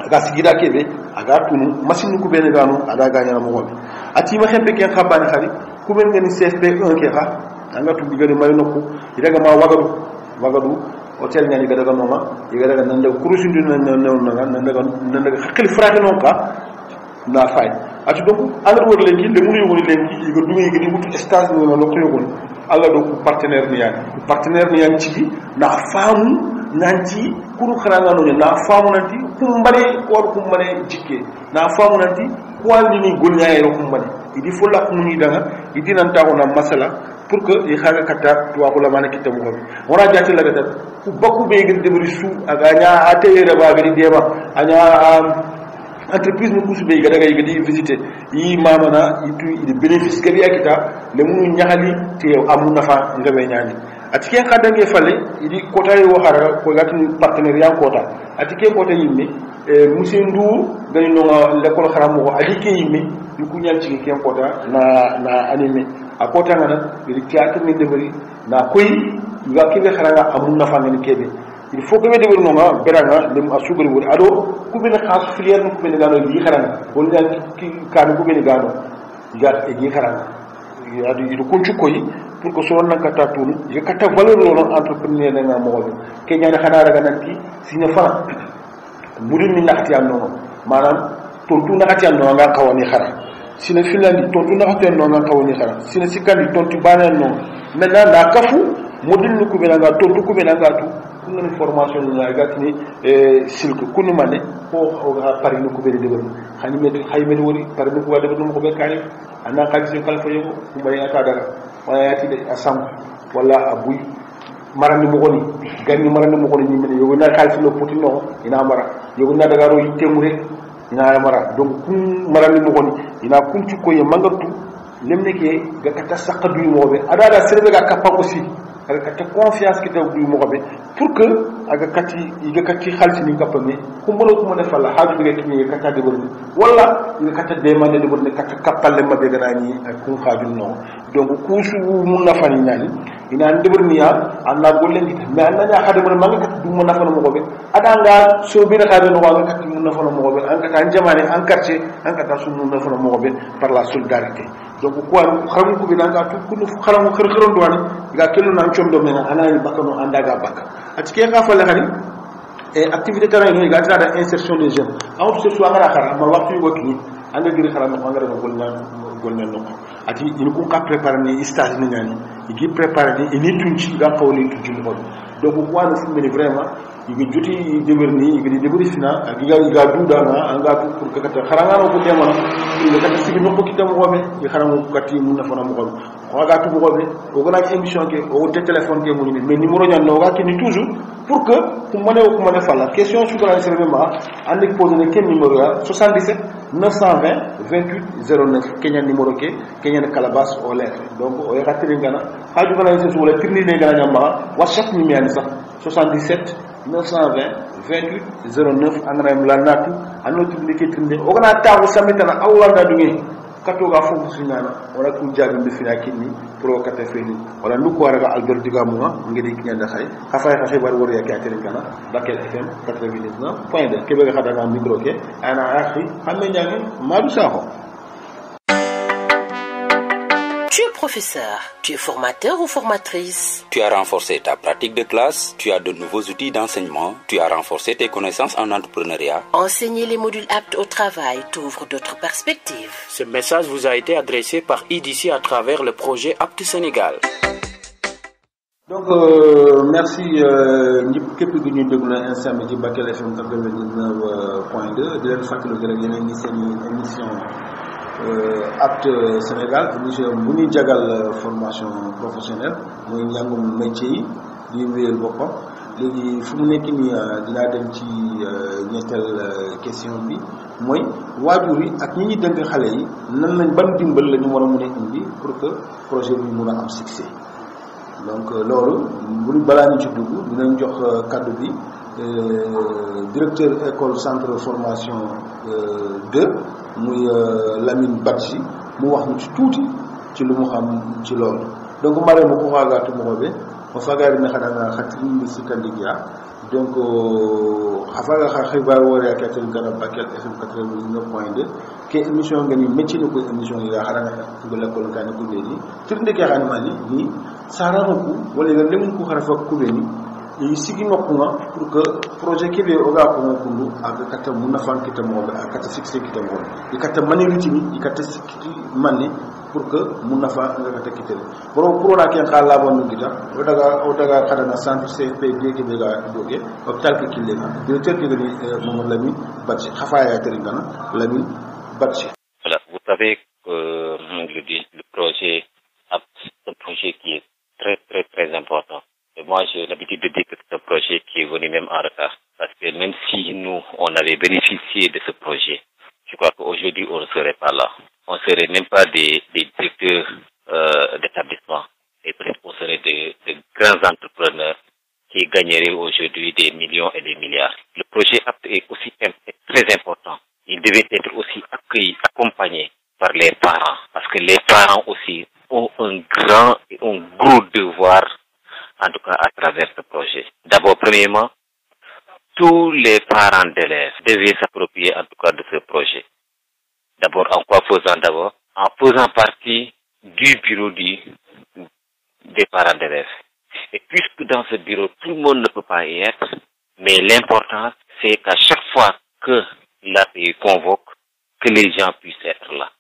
aga sigida kebe aga tunu machine ko be ga no aga ga nyana mo ko ati ma xembe ke xabani xali ku ben ngani CFP 1 ke xa anga tu digale may nokku idaga ma wagadu hotel nyani ga daga noma iga daga nanda kurusindu nanda xakil frate non ka na fay ati donc ala wor lengi le munu yoni lengi iga dumi iga ni mutu stage no no ko yogon ala do partenaire ni yan ci na famu nanti kuru xaranga no na famu nanti kumbare or kumbare jikke na famu nanti kwandi ni golnyaay ro kumbare idi fulla ko ni danga idi nan tawo na masala pour que i xaga kata to ko la manaki tamu ko wona jati la gata ku bakku be gir debri su aga nya ateyere ba gari deba anya entreprise mu kusu be ga daga yidi visiter yi mamana itu ide bénéfice gabi akita le mu ñaxali te amu nafa ngabe ñani atike kadange fale idi kota yo hara ko gatni partenariat kota atike kota yimme monsieur Ndour gani no l'école kharam ko adike yimme du kunyal ci ken kota na animé a kota ngana idi théâtre ni debari na koy ga kebe kharanga amun na fangani kebe il faut que be debari no ma beranga dem asugri wuri ado kubena khas filière ko kubena gano yi kharanga wol ya ki kanu kubena gano ga e yi kharanga ya du kunchu koy pour que sonna kata tun je kata valeur lo entrepreneur na mo ko kenya na xana raga nanti signa fa budul ni naxati am no manam tontu naxati am no nga kawani xara sina finlandi tontu naxati am no nga kawani xara sina sikandi tontu banen no maintenant la kafu modul ni kubena nga tontu kubena nga tu kunni formation la gatini silk kunni mané ko ga pari ni kubena de xani med xaymen wori pari ni kubena de ko be kay ana xali kala fa yego ko may ata dara wayati de asam wala abuy marani mo goni ganni marani mo goni ni yogo na kalfi lo potino ina mara yogo na daga ro yitemu rek ina mara donc kum marani mo goni ina kum ci ko ye mangatu lemne ke ga kata saqadu mo be adada serbe ga kappa aussi aga kata confiance ki taw du mo be pour que aga kati khalsi ni kappa me ko mo defal haaju be ki kata de borni wala ni kata demande de borni kata kappal ma be ganani ak kum haaju no donc kusu mun na fani ñani ina ndeburniya anna golle ngita mais anna nya xade mo manga kat du mo na fana mo gobe adanga so bi na xade no wanga kat mun na fana mo gobe an kata jamane an quartier an kata su mun na fana mo gobe par la solidarité donc ko xamu ko bi na nga tu kunu xalamu xër xëron do wani ga kelu na ciom do mena ana ni bakano andaga bakka atike nga fa la xari et activité terrain no ga tara insertion des jeunes en ce soit ngara xara ma waxtu yu wokki anga giri xara no ngara no golna no ati il ko ka préparer ni stage ni ngani igi préparer ni ini tunci ga kawli tunci mo donc ko wala fumbe ni vraiment igi juti deberni igi deburi fina agi ga duda na anga pour que kata xaranga no ko demona igi kata sigi no ko kitam wobe igi xarango ko kati mun na fana mo ko ga tu mo wobe o gona émission ke o te téléphone ke mo ni mais numéro ñan no ga kini toujours pour que ku mané fala question sur la servement andi poser ne ken numéro ya 77 920 28 09 Kenya numéro ke Kenya Calabas au lettre donc o yakatiri ngana haju bana yesu wala tirni ne ngana nyamba whatsapp ni miani sax 77 920 28 09 angana mla natu anno tibni ke tinde o gana tawu samitana awwanda dungi kato ga fofu sunana wala ku jabi be fina kinni pro kata fini wala nduko waraga albert digamuma ngedi kinyanda xay xafay xafay bar wor yakatiri ngana Bakel FM 99.2 kebe ga xada micro ke ana akhi xamé ñangi madu saxo. Tu es professeur, tu es formateur ou formatrice. Tu as renforcé ta pratique de classe, tu as de nouveaux outils d'enseignement, tu as renforcé tes connaissances en entrepreneuriat. Enseigner les modules aptes au travail t'ouvre d'autres perspectives. Ce message vous a été adressé par IDC à travers le projet Apte Sénégal. Donc merci ñep képp gi ñu déglu instant ci Bakel FM 99.2 di leen fàttali rek yeneen ni seen émission Apte Sénégal émission bu ñuy jagal formation professionnelle muy njàngum métier yi di wéyal boppam léegi fu mu nekk nii dinaa dem ci ñetteel question bi mooy waajur yi ak ñi ñuy dénk xale yi nan lañ ban dimbal la ñu war a mën a indi pour que projet bi mën a am succès. Donc loolu bu balaa ñu ci dugg dinañ jox kaddu bi directeur école centre formation 2 muy Lamine Badji mu wax ñu ci tuuti ci lu mu xam ci loolu donc mare mo ko wagaatu mo be o fagari na xana xatri ci candidat donc xafaga xibar wori ak tan kana Bakel FM 99.2 ke émission ngani métier ko émission yi xana ko l'école kan ko ni firnde ke xana mali ni saranoku wala ga lemu ko xarafa kubeni yi sigi nokuma pour que projet kebe oga ko kundu aga kata munafan kita mo aga kata succès kita mo ikata maniriti ni ikata sikki manni pour que munafa nga kata kitele pro na ken xala bon ngita o daga xada na centre CFP de ke bega doge hôpital ke kille na directeur ke ni Mohamed Lamine Badji xafaya teringana Lamine Badji. Voilà, vous savez que le projet un projet qui est très important. Et moi, j'ai l'habitude de dire que c'est un projet qui est venu même en retard. Parce que même si nous, on avait bénéficié de ce projet, je crois qu'aujourd'hui, on ne serait pas là. On ne serait même pas des directeurs d'établissement. Et peut-être on serait de grands entrepreneurs qui gagneraient aujourd'hui des millions et des milliards. Le projet APT est aussi très important. Il devait être aussi accompagné par les parents, parce que les parents aussi ont un gros devoir, en tout cas à travers ce projet. D'abord, premièrement, tous les parents d'élèves devaient s'approprier en tout cas de ce projet. D'abord, en quoi faisant d'abord? En faisant partie du bureau des parents d'élèves. Et puisque dans ce bureau, tout le monde ne peut pas y être, mais l'important, c'est qu'à chaque fois que l'APE convoque, que les gens puissent être là.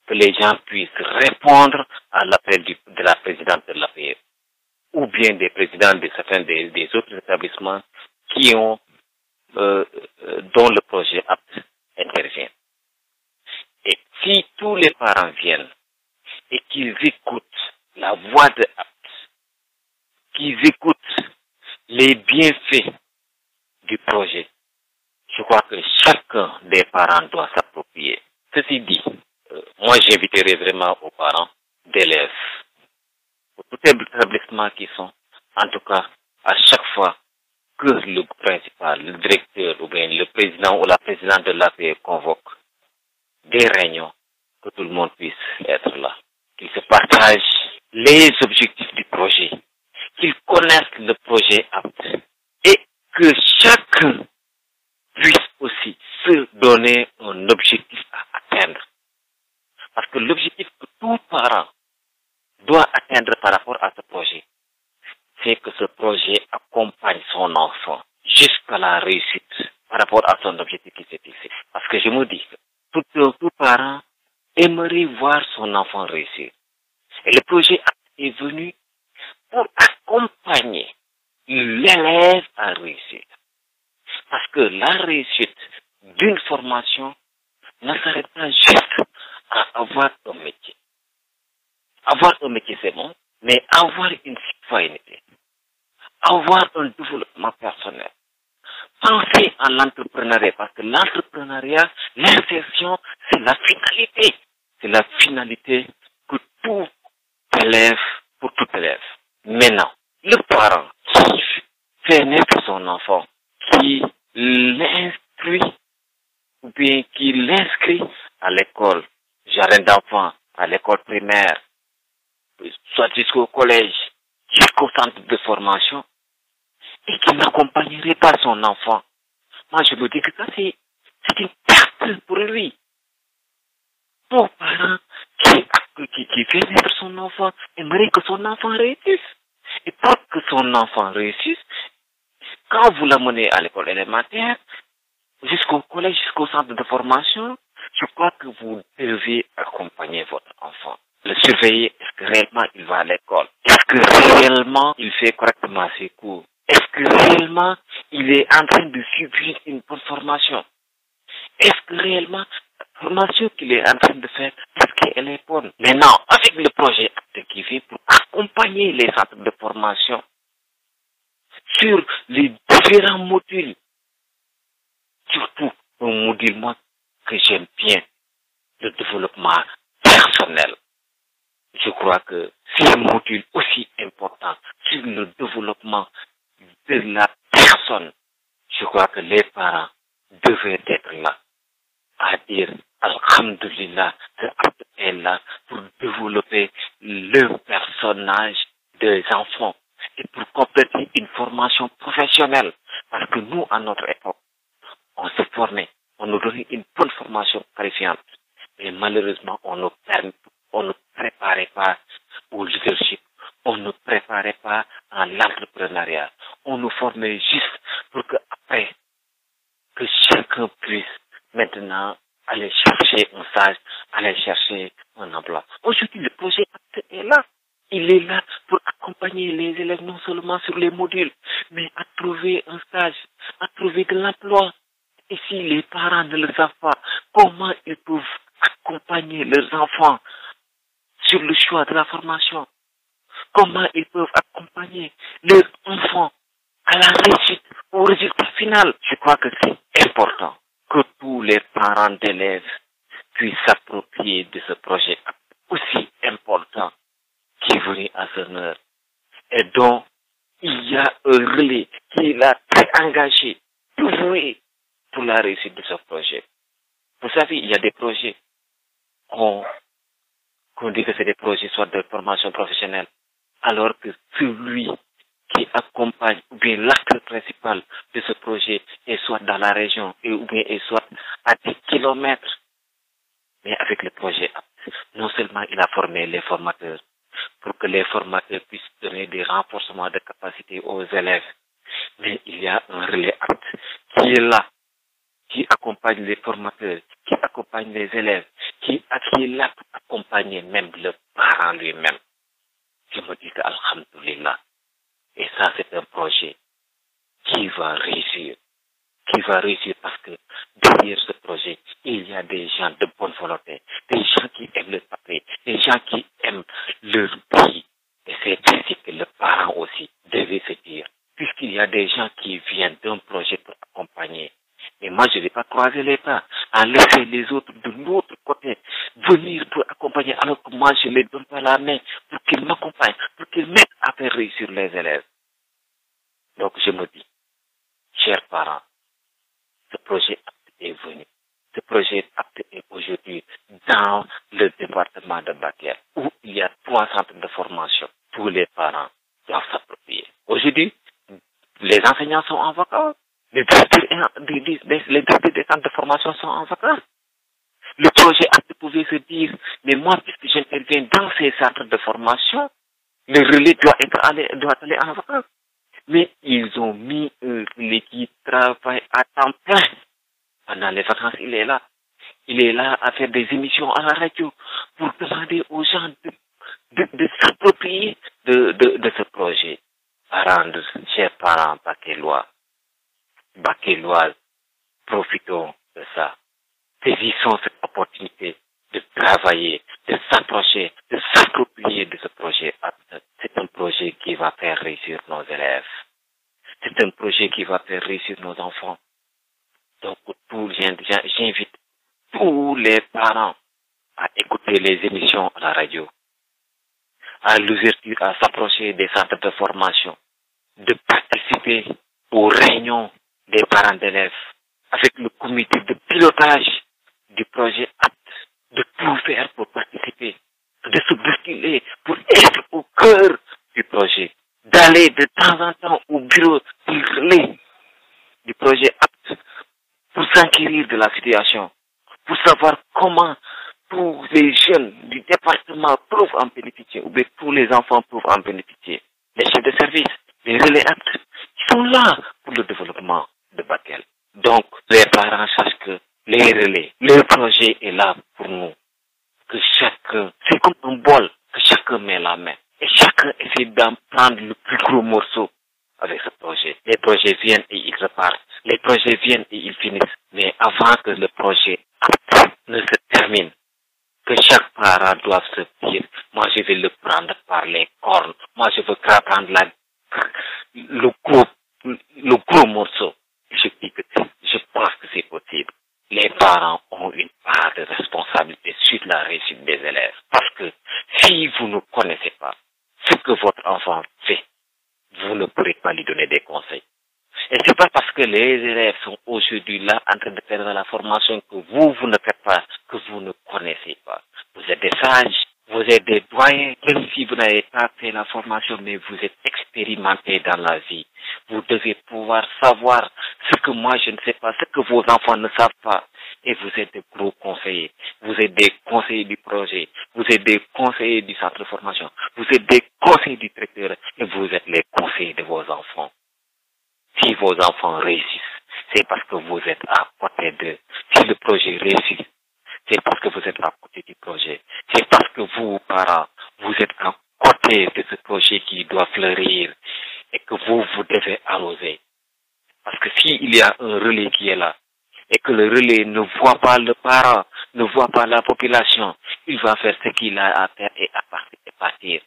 Que les gens puissent répondre à l'appel de la présidente de l'APE. Ou bien des présidents de certains des autres établissements qui ont, dont le projet APT intervient. Et si tous les parents viennent et qu'ils écoutent la voix de APT, qu'ils écoutent les bienfaits du projet, je crois que chacun des parents doit s'approprier. Ceci dit, moi j'inviterai vraiment aux parents d'élèves, pour tout établissement qui sont, en tout cas, à chaque fois que le principal, le directeur ou bien le président ou la présidente de l'APE convoque des réunions, que tout le monde puisse être là, qu'ils se partagent les objectifs du projet, qu'ils connaissent le projet APT et que chacun puisse aussi se donner un objectif à atteindre. Parce que l'objectif que tout parent doit atteindre par rapport à ce projet, c'est que ce projet accompagne son enfant jusqu'à la réussite par rapport à son objectif qui s'est fixé. Parce que je me dis que tout parent aimerait voir son enfant réussir. Et le projet est venu pour accompagner l'élève à réussir. Parce que la réussite d'une formation ne s'arrête pas juste à avoir un métier. Avoir un métier, c'est bon, mais avoir une citoyenneté, avoir un développement personnel, penser à l'entrepreneuriat, parce que l'entrepreneuriat, l'insertion, c'est la finalité. C'est la finalité que tout élève, pour tout élève. Maintenant, le parent qui fait naître son enfant, qui l'instruit, ou bien qui l'inscrit à l'école, jardin d'enfants, à l'école primaire, soit jusqu'au collège, jusqu'au centre de formation, et qui n'accompagnerait pas son enfant. Moi, je me dis que ça, c'est une perte pour lui. Pour parent qui fait naître son enfant, aimerait que son enfant réussisse. Et pour que son enfant réussisse, quand vous l'amenez à l'école élémentaire, jusqu'au collège, jusqu'au centre de formation, je crois que vous devez accompagner votre enfant. Le surveiller, est-ce que réellement il va à l'école? Est-ce que réellement il fait correctement ses cours? Est-ce que réellement il est en train de suivre une bonne formation? Est-ce que réellement la formation qu'il est en train de faire, est-ce qu'elle est bonne? Maintenant, avec le projet APT qui vient pour accompagner les centres de formation sur les différents modules, surtout un module moi que j'aime bien, le développement personnel. Je crois que c'est un module aussi important sur le développement de la personne. Je crois que les parents devaient être là à dire alhamdulillah que APT est là pour développer le personnage des enfants et pour compléter une formation professionnelle. Parce que nous, à notre époque, on se formait, on nous donnait une bonne formation qualifiante. Mais malheureusement, on ne préparait pas au leadership, on ne préparait pas à l'entrepreneuriat. On nous formait juste pour que après, que chacun puisse maintenant aller chercher un stage, aller chercher un emploi. Aujourd'hui, le projet APT est là. Il est là pour accompagner les élèves non seulement sur les modules, mais à trouver un stage, à trouver de l'emploi. Et si les parents ne le savent pas, comment ils peuvent accompagner leurs enfants sur le choix de la formation? Comment ils peuvent accompagner leurs enfants à la réussite, au résultat final? Je crois que c'est important que tous les parents d'élèves puissent s'approprier de ce projet aussi important qui est venu à son heure et dont y a un relais qui est là, très engagé, doué pour la réussite de ce projet. Vous savez, il y a des projets qu'on dit que c'est des projets soit de formation professionnelle, alors que celui qui accompagne, ou bien l'acteur principal de ce projet est soit dans la région, ou bien est soit à 10 kilomètres. Mais avec le projet APT, non seulement il a formé les formateurs pour que les formateurs puissent donner des renforcements de capacité aux élèves, mais il y a un relais APT qui est là, qui accompagne les formateurs, qui accompagne les élèves, qui est là pour accompagner même le parent lui-même. Je me dis que alhamdoulilah. Et ça, c'est un projet qui va réussir. Qui va réussir parce que derrière ce projet, il y a des gens de bonne volonté, des gens qui aiment le papier, des gens qui aiment leur pays. Et c'est ainsi que le parent aussi devait se dire, puisqu'il y a des gens qui viennent d'un projet pour accompagner. Mais moi, je ne vais pas croiser les bras, en laisser les autres de l'autre côté venir pour accompagner, alors que moi, je ne les donne pas la main pour qu'ils m'accompagnent, pour qu'ils m'aident à faire réussir les élèves. Donc, je me dis, chers parents, ce projet est venu. Ce projet est aujourd'hui dans le département de Bakel, où il y a 3 centres de formation. Tous les parents doivent s'approprier. Aujourd'hui, les enseignants sont en vacances. Les directeurs des centres de formation sont en vacances. Le projet APT pouvait se dire, mais moi, puisque j'interviens dans ces centres de formation, le relais doit aller en vacances. Mais ils ont mis un relais qui travaille à temps plein. Pendant les vacances, il est là. Il est là à faire des émissions à la radio pour demander aux gens de s'approprier de ce projet. Parents, chers parents bakélois, profitons de ça. Saisissons cette opportunité de travailler, de s'approcher, de s'approprier de ce projet. C'est un projet qui va faire réussir nos élèves. C'est un projet qui va faire réussir nos enfants. Donc, j'invite tous les parents à écouter les émissions à la radio, à l'ouverture, à s'approcher des centres de formation, de participer aux réunions des parents d'élèves, avec le comité de pilotage du projet APT, de tout faire pour participer, de se bousculer pour être au cœur du projet, d'aller de temps en temps au bureau du relais du projet APT pour s'enquérir de la situation, pour savoir comment tous les jeunes du département peuvent en bénéficier, ou bien tous les enfants peuvent en bénéficier. Les chefs de service, les relais APT, ils sont là pour le développement de Bakel. Donc, les parents sachent que les relais, le projet est là pour nous. Que chacun, c'est comme un bol, que chacun met la main. Et chacun essaie d'en prendre le plus gros morceau avec ce projet. Les projets viennent et ils repartent. Les projets viennent et ils finissent. Mais avant que le projet ne se termine, que chaque parent doit se dire, moi je vais le prendre par les cornes. Moi je veux prendre le gros morceau. Je pense que c'est possible. Les parents ont une part de responsabilité sur la réussite des élèves. Parce que si vous ne connaissez pas ce que votre enfant fait, vous ne pourrez pas lui donner des conseils. Et c'est pas parce que les élèves sont aujourd'hui là en train de faire de la formation que vous ne faites pas, que vous ne connaissez pas. Vous êtes des sages, vous êtes des doyens, même si vous n'avez pas fait la formation, mais vous êtes expérimentés dans la vie. Vous devez pouvoir savoir ce que moi je ne sais pas, ce que vos enfants ne savent pas. Et vous êtes des gros conseillers. Vous êtes des conseillers du projet. Vous êtes des conseillers du centre de formation. Vous êtes des conseillers du directeur. Et vous êtes les conseillers de vos enfants. Si vos enfants réussissent, c'est parce que vous êtes à côté d'eux. Si le projet réussit, c'est parce que vous êtes à côté du projet. C'est parce que vous, parents, vous êtes à côté de ce projet qui doit fleurir et que vous devez arroser. Parce que s'il y a un relais qui est là et que le relais ne voit pas le parent, ne voit pas la population, il va faire ce qu'il a à faire et partir.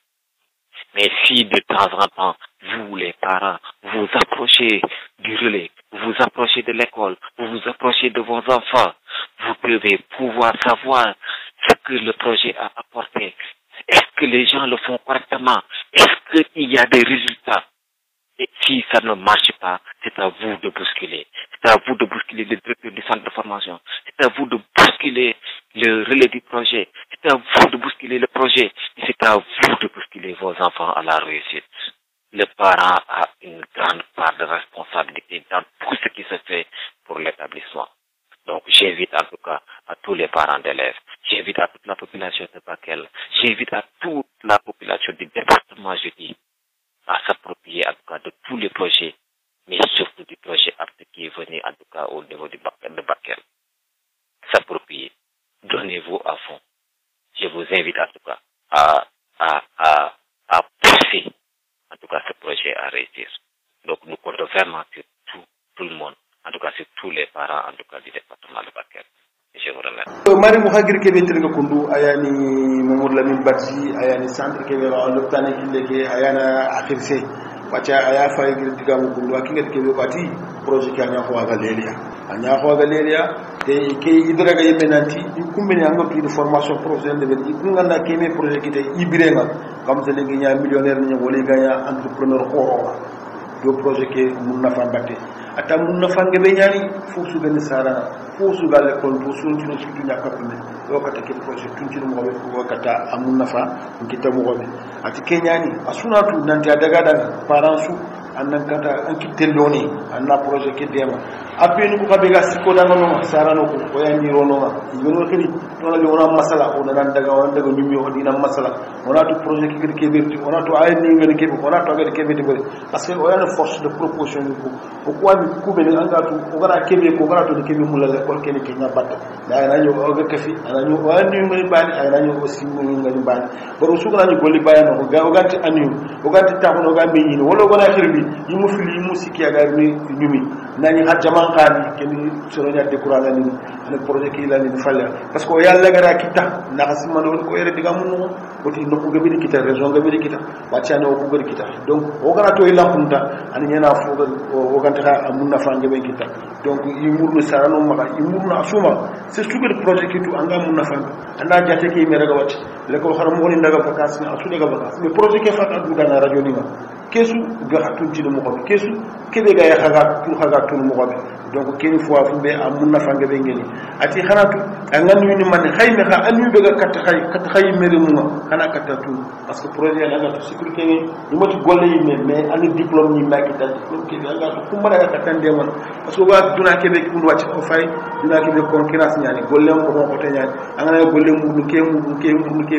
Mais si de temps en temps, vous les parents, vous approchez du relais, vous approchez de l'école, vous vous approchez de vos enfants, vous devez pouvoir savoir ce que le projet a apporté. Est-ce que les gens le font correctement? Est-ce qu'il y a des résultats? Et si ça ne marche pas, c'est à vous de bousculer. C'est à vous de bousculer le directeur du centre de formation. C'est à vous de bousculer le relais du projet. C'est à vous de bousculer le projet. Et c'est à vous de bousculer vos enfants à la réussite. Le parent a une grande part de responsabilité dans tout ce qui se fait pour l'établissement. Donc, j'invite en tout cas à tous les parents d'élèves, j'invite à toute la population de Bakel, j'invite à toute la population du département, je dis, à s'approprier en tout cas de tous les projets, mais surtout du projet APT qui est venu en tout cas au niveau de Bakel. S'approprier, donnez-vous à fond. Je vous invite en tout cas à pousser en tout cas ce projet à réussir. Donc nous comptons vraiment sur tout le monde, en tout cas sur tous les parents en tout cas du département de Bakel. Je vous remercie. Mari Mouhagir Kébé Tringa Kundu, Ayani Mamoud Lamine Badji, Ayani Centre Kébé, l'Optane Kileke, Ayana Akirse, Pacha Ayafa Digamu Kundu, Akinga Kébé Bati, projet Kanyahoa Galeria. Anyahoa Galeria, ke Idraga Yemenanti, Ikumbeni Ango de formation professionnelle de Ikungana Kébé projet qui était Ibirema, comme c'est les Guinéens millionnaires, Gaya entrepreneur Horo, deux projets qui Mounafan Baté. Ata Mounafan Gebenyani, Foussou Benisara. Fousu gale kon to sun ci ci dunya ka pamé do ka take projet tun ci mo ko kata amun nafa ngita mo gobe ati kenyani asuna tu nanti daga daga parents su annan kata an kitelloni anna projet ke dema apeni ko kabe ga siko daga no sarano ko yani rono ma ngono kedi to la wona masala o nan daga won daga nyumi o dina masala wona tu projet ke ke berti wona to ay ni ngene ke wona to ga ke beti bari parce que o yana force de proposition ko ko wani ku be anga tu o gara kebe ko gara to ke be mulala ko kene ke nyabata da ana nyo o ga kafi ana nyo o andi ngani bani ana nyo o simu ngani bani baro su kana nyo golli bayano ko ga o ganti anu o ganti taxono ga be yini wala gona xirbi yimu fili yimu sikki aga ni nyumi nani hajjama qali keni soronya décourager ni le projet ki la ni falle parce que o yalla gara kita na xasima no ko yere diga mun ko ti no ko gabi kita raison gabi kita wacana o ko gabi kita donc o gara to ilampunta ani nyana fo o ganta amunna fa ngabe kita donc yimurno sarano maka yimurno asuma c'est tout le projet qui tout anga munna fa anda jate ki me daga wacce le ko xaram woni daga vacances ni asu daga vacances mais projet ke fa adu dana radio ni ma kesu ga hatun ci mo ko kesu kebe ga ya xaga tun mo ko donc keni fois fu be amunna fa ngabe ngeni ati xanatu angan ni man xayme xa anu be ga kat xay mere mu xana katatu parce que projet la ga sécurité ni mo ci golle yi mais ani diplôme ni maki ta diplôme ke ga fu mara ga katande man parce que wa duna kebe ki ndu wacce o fay duna kebe concurrence ñani golle mo ko te ñani angana golle mu ke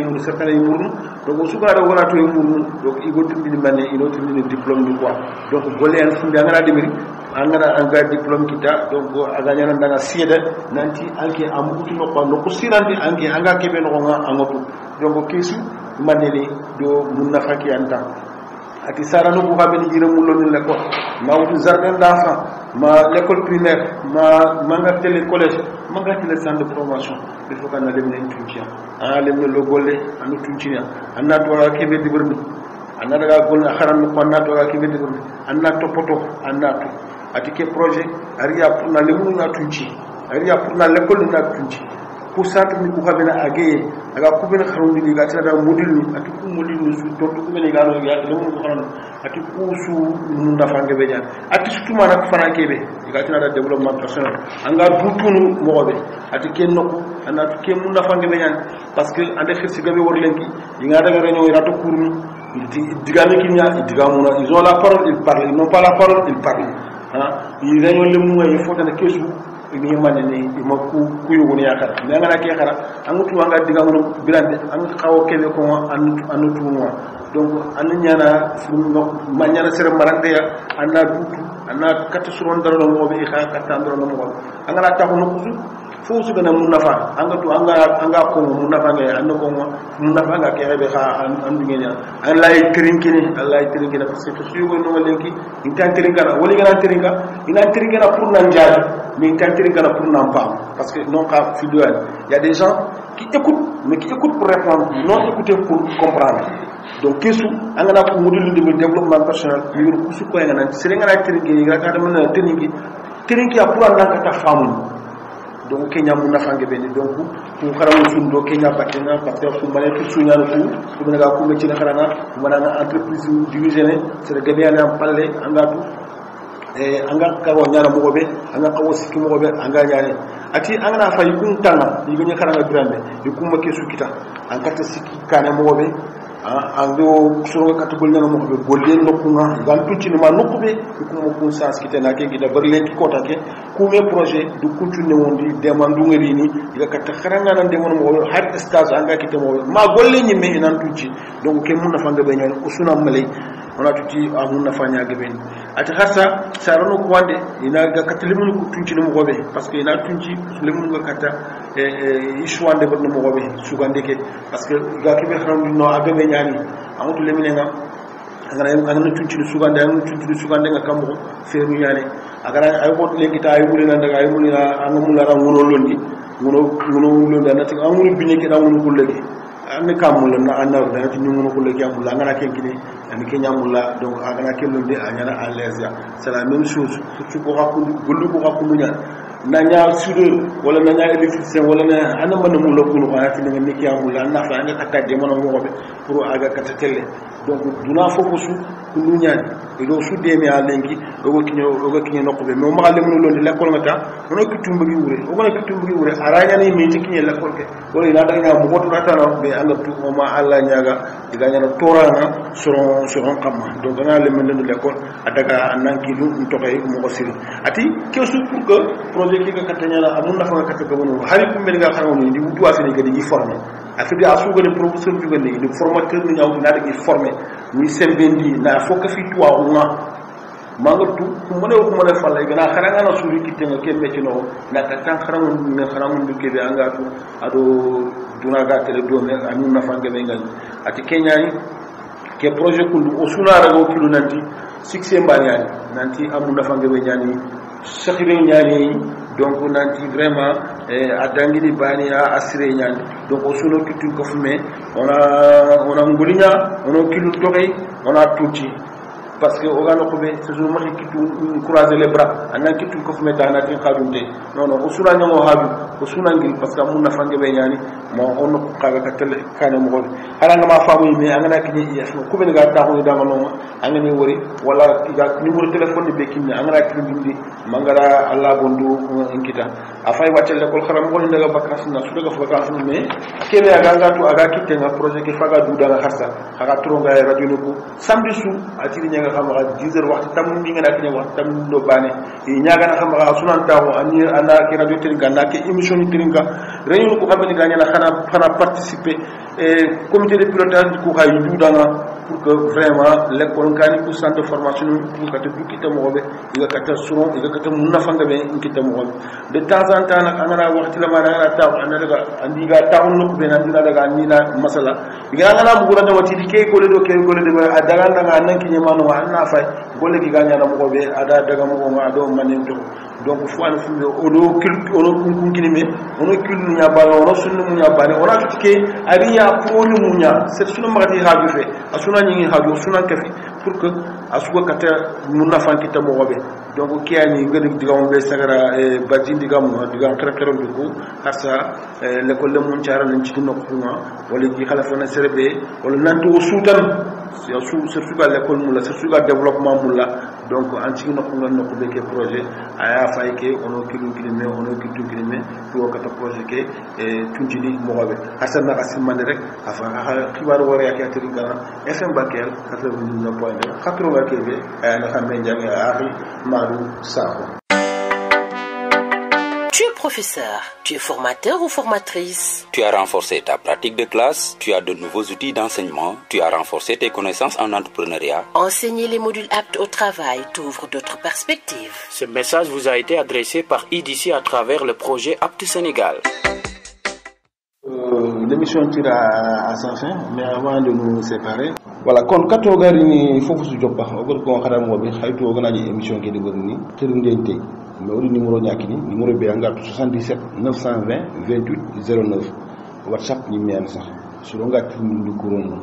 mu certains yi mu donc su ga da wona to yi mu donc igo tindi mané ino tindi diplôme ni quoi donc golle en fu ngana demiri angana anga diplôme kita donc aga nyana ndanga sieda nanti anke amutu no ko no ko sirandi anke anga kebe no nga angotu donc kesu manene do munna faki anta ati sarano bu xamé ni jira mullo ni l'école ma wutu jardin d'enfants ma l'école primaire ma manga télé collège manga télé centre de promotion il faut qu'on a lemne tuntia a lemne lo golle anu tuntia anna to kebe di burmi anna daga gol xaram ko anna to kebe di burmi anna topoto anna to ati ke projet ariya pour na lemu na tunci ariya pour na l'école na tunci pour centre ni ko xamena agé aga ko ben xarum ni ga tira da module ni ati ko module ni su to ko ben ga no ya lemu ko xaram ati ko su nu ndafa ngebe jan ati surtout mana ko fana kebe ga tira da développement personnel anga dutunu mo be ati ken noko ana to ken mu ndafa ngebe jan parce que ande xirsi gabe wor lenki yi nga daga réunion rato courni digami kinya digamuna ils ont la parole ils parlent ils n'ont pas la parole ils parlent il réunion le mu il faut que kesu ni mané ni ma ku yogo ni yakara mais ngana ke khara angutu anga diga mun bilande ang xawo kebe ko anu tu mo donc an nyana funo ma nyana sere marande ya anna dutu anna kata suron daro mo be kha kata daro mo angana ta ko no fo su gana mun nafa anga tu anga ko mun nafa ngai an ko mun nafa nga ke be kha an dingenya an lay trinkini allah trinkini parce que su yogo no lenki intan trinkana woli gana trinka ina trinkana pour nan jaji mais intan trinkana pour nan pas parce que non ka fidouane il y a des gens qui écoutent mais qui écoutent pour répondre non écouter pour comprendre donc kesu angana ko module de développement personnel yuru kusu ko ngana sere ngana trinki ga ka dama na trinki a pour nan ka ta famu donc Kenya mun na fange beni donc ku xaramu sun do Kenya batina parce que su male tu suñu ku ku na ku metti na xarana mana na entreprise divisionné c'est gabe ya na palle angatu anga ka wo nyara mo gobe anga ka wo sikki mo gobe anga nyaane ati anga na fay kun tanga yigo nya xaranga grande yikum ke sukita an kata sikki kane mo gobe ando soro katugol nyana mo be golle nokunga gan tucci ma nokube ko mo kun sans kite na ke gida barle ki kota ke ku me projet du continue wondi demandu ngari ni diga katta kharanga nan de mon mo har stage anga kite mo ma golle nyi me nan tucci donc ke mun na fanga be nyal ko suna malay ona tucci amun na fanya gabe ni ati hasa sarano ko wande ina ga katlimun ko tucci no mo gobe parce que ina tucci limun ga katta ishwande barno mo gobe sugande ke parce que ga ke be xaram no agabe nyani amatu lemine nga ngana tunci sugande ngana tunci sugande nga kambo feru nyani agara ay ko lengita ay mulina daga ay mulina angamula ra ngono londi ngono londi anati amunu binyeke da ngono kullegi anne kamula na anar da ti ngono kullegi amula ngana kenkini ani kenya mulla donc agana kelonde anyana à l'aise ya c'est la même chose surtout ko hakku gollu ko hakku nya na nya soudeur wala na nya électricien wala na ana man mu lokku ko hati nga neki amula na fa nga takka de mon mo ko pour aga katatelle donc duna fokusu kulu nyaani do su demi a lenki ogo kinyo nokube me ma le mun londi lekol ngata ono kitumba gi wure ogo na kitumba gi wure aranya ni mi tikini lekol ke wala ina daga mo goto rata no be anga tu o ma alla nyaaga diga nyana torana soron kamma donc na le mun londi lekol adaga nanki lu ntokay mo ko siri ati kesu pour que projet ki ga katanya la amun nafa ga kataka wono hari kum be ga xaramu ni di wutu afini ga di former afidi asu ga de professeur bi ga ni di formateur ni ñaw na da former ni sembendi na foka fi tuwa uma mangal tu mo ne ko mo ne falla gana xaranga na suri kitenga kembe ci no na ta tan xaramu ne xaramu bi be anga tu ado duna ga tele do me anu na fanga be ngal ati kenya ni ke projet ko osuna rago kilu nanti succès mbanyani nanti amu na fanga be nyani sakhire nyani donc nanti vraiment adangi di bani a asire nyani donc osuna kitu ko fume ona ngulinya ona kilu tokay ona tuti parce que ogano ko be toujours ma kitu croiser les bras anan kitu ko fume dana tin khadunde non non osuna nyango hadu osuna ngil parce que mun na fange be nyani mo on ko kaga ka tele kane mo gobe haranga ma famu me angana kini yes ko be ga taxu da ngano angani wori wala ga numéro téléphone be kinni angana kini bindi mangara alla bondu inkita afay wacce l'école xaram ko ndaga vacances na su daga vacances me kebe aga ga to aga kitte nga projet ki faga du dara xassa aga turo nga radio ko samedi su atiri nga xam nga 10h waxtu tam mi nga nak wax tam do bané ñaga na xam nga sunan taw ani ana ki radio tringa nak émission tringa réunion ko xamni gaña na xana participer comité de pilotage ko xay du dana pour que vraiment l'école kani pour centre de formation pour que du kita mo be iga kata suron iga kata munna fanga be kita mo de temps en temps nak angana waxti la mana ana taw ana daga andi ga taw no ko be nan dina daga ni na masala iga angana mu gura da wati dike ko le do ke ko le de adaga nga nan ki nyamano wa na fay golle ki ganya na mo be ada daga mo ma do manen to donc fo an fu odo kun kini me ono kulu nya ba ono sunu mu nya ba ne ona tutike ariya pro ni mu nya c'est sunu magati haju fe asuna ñi haju suna kafi pour que asuko kata munna fanki ta mo be donc kiyani ngade digam be sagara badji digam krakero dugo harsa l'école le mun ciara lañ ci dino ko wala ji khalafa na serbe wala nanto sutan ya su suga l'école mu la suga développement mu la donc anti no ko ngano ko be ke projet aya fay ke ono kilu kilime ono kitu kilime to kata projet ke tunjini mo be hasan na asim man rek afa xibar wore ak atri gana fm bakel 89.2 khatro ba ke be na xamé jang ari madu sako. Tu es professeur, tu es formateur ou formatrice. Tu as renforcé ta pratique de classe, tu as de nouveaux outils d'enseignement, tu as renforcé tes connaissances en entrepreneuriat. Enseigner les modules aptes au travail t'ouvre d'autres perspectives. Ce message vous a été adressé par IDC à travers le projet Apte Sénégal. L'émission tire à sa fin, mais avant de nous séparer, voilà, quand on regarde il faut que ce soit pas, on regarde moi bien, il faut qu'on ait une émission qui est devenue très bien. Mais au numéro ñakini numéro bi nga 77 920 28 09 WhatsApp ni mian sax su nga tindu kuron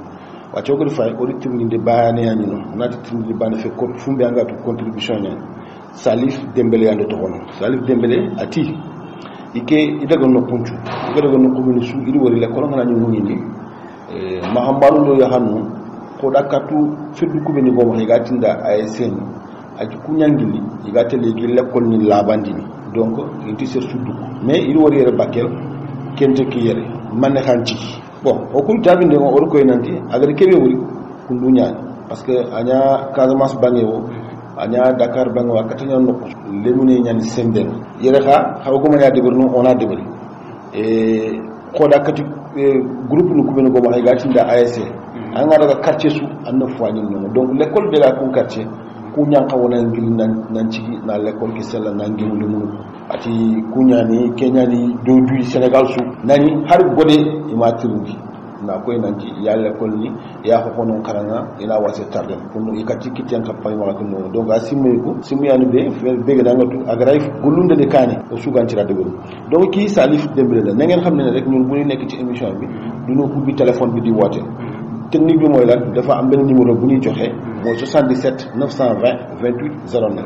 wa cogori fay auditeur ni de baane yani no nati tindu baane fe ko fumbe nga to contribution ni Salif Dembélé ande to hono Salif Dembélé ati ike idaga no punchu idaga no komini su iri wari le kolon na ñu ni ma hambalu do ya hanu ko dakatu feddu ko beni bo ma tinda ay sen aji kunyangili igate legi lekol ni labandini donc inti ser suddu mais iri wari yere bakel kente ki yere man xanti bon o kul tabinde on or koy nanti agari kebe wuri kundu nyaani parce que anya Casamance bangewo anya Dakar bangewo katanya no lemune nyaani sembel yere xa xaw ko ma ya debur no on a debur et ko dakati groupe nu kubeno go ma gati nda ASC anga daga quartier su anna foani no donc l'école de la con quartier ku nyanka wona ngil nan ci na l'école ki sella na ngil lu mu ati kunyani kenyani do du Sénégal su nani har gode imatiruki na koy nanti ya l'école ni ya ko kono karanga ina wase tardem pour ikati kiten ka pay wala ko donc asimu ko simu yani be ga ngatu agray gulunde de kani o suganti ra debul donc ki Salif Dembélé la na ngeen xamne rek ñun bu ñu nekk ci émission bi duñu ubbi téléphone bi di woté technique bi moy la dafa am ben numéro bu ñuy joxe moy 77 920 28 09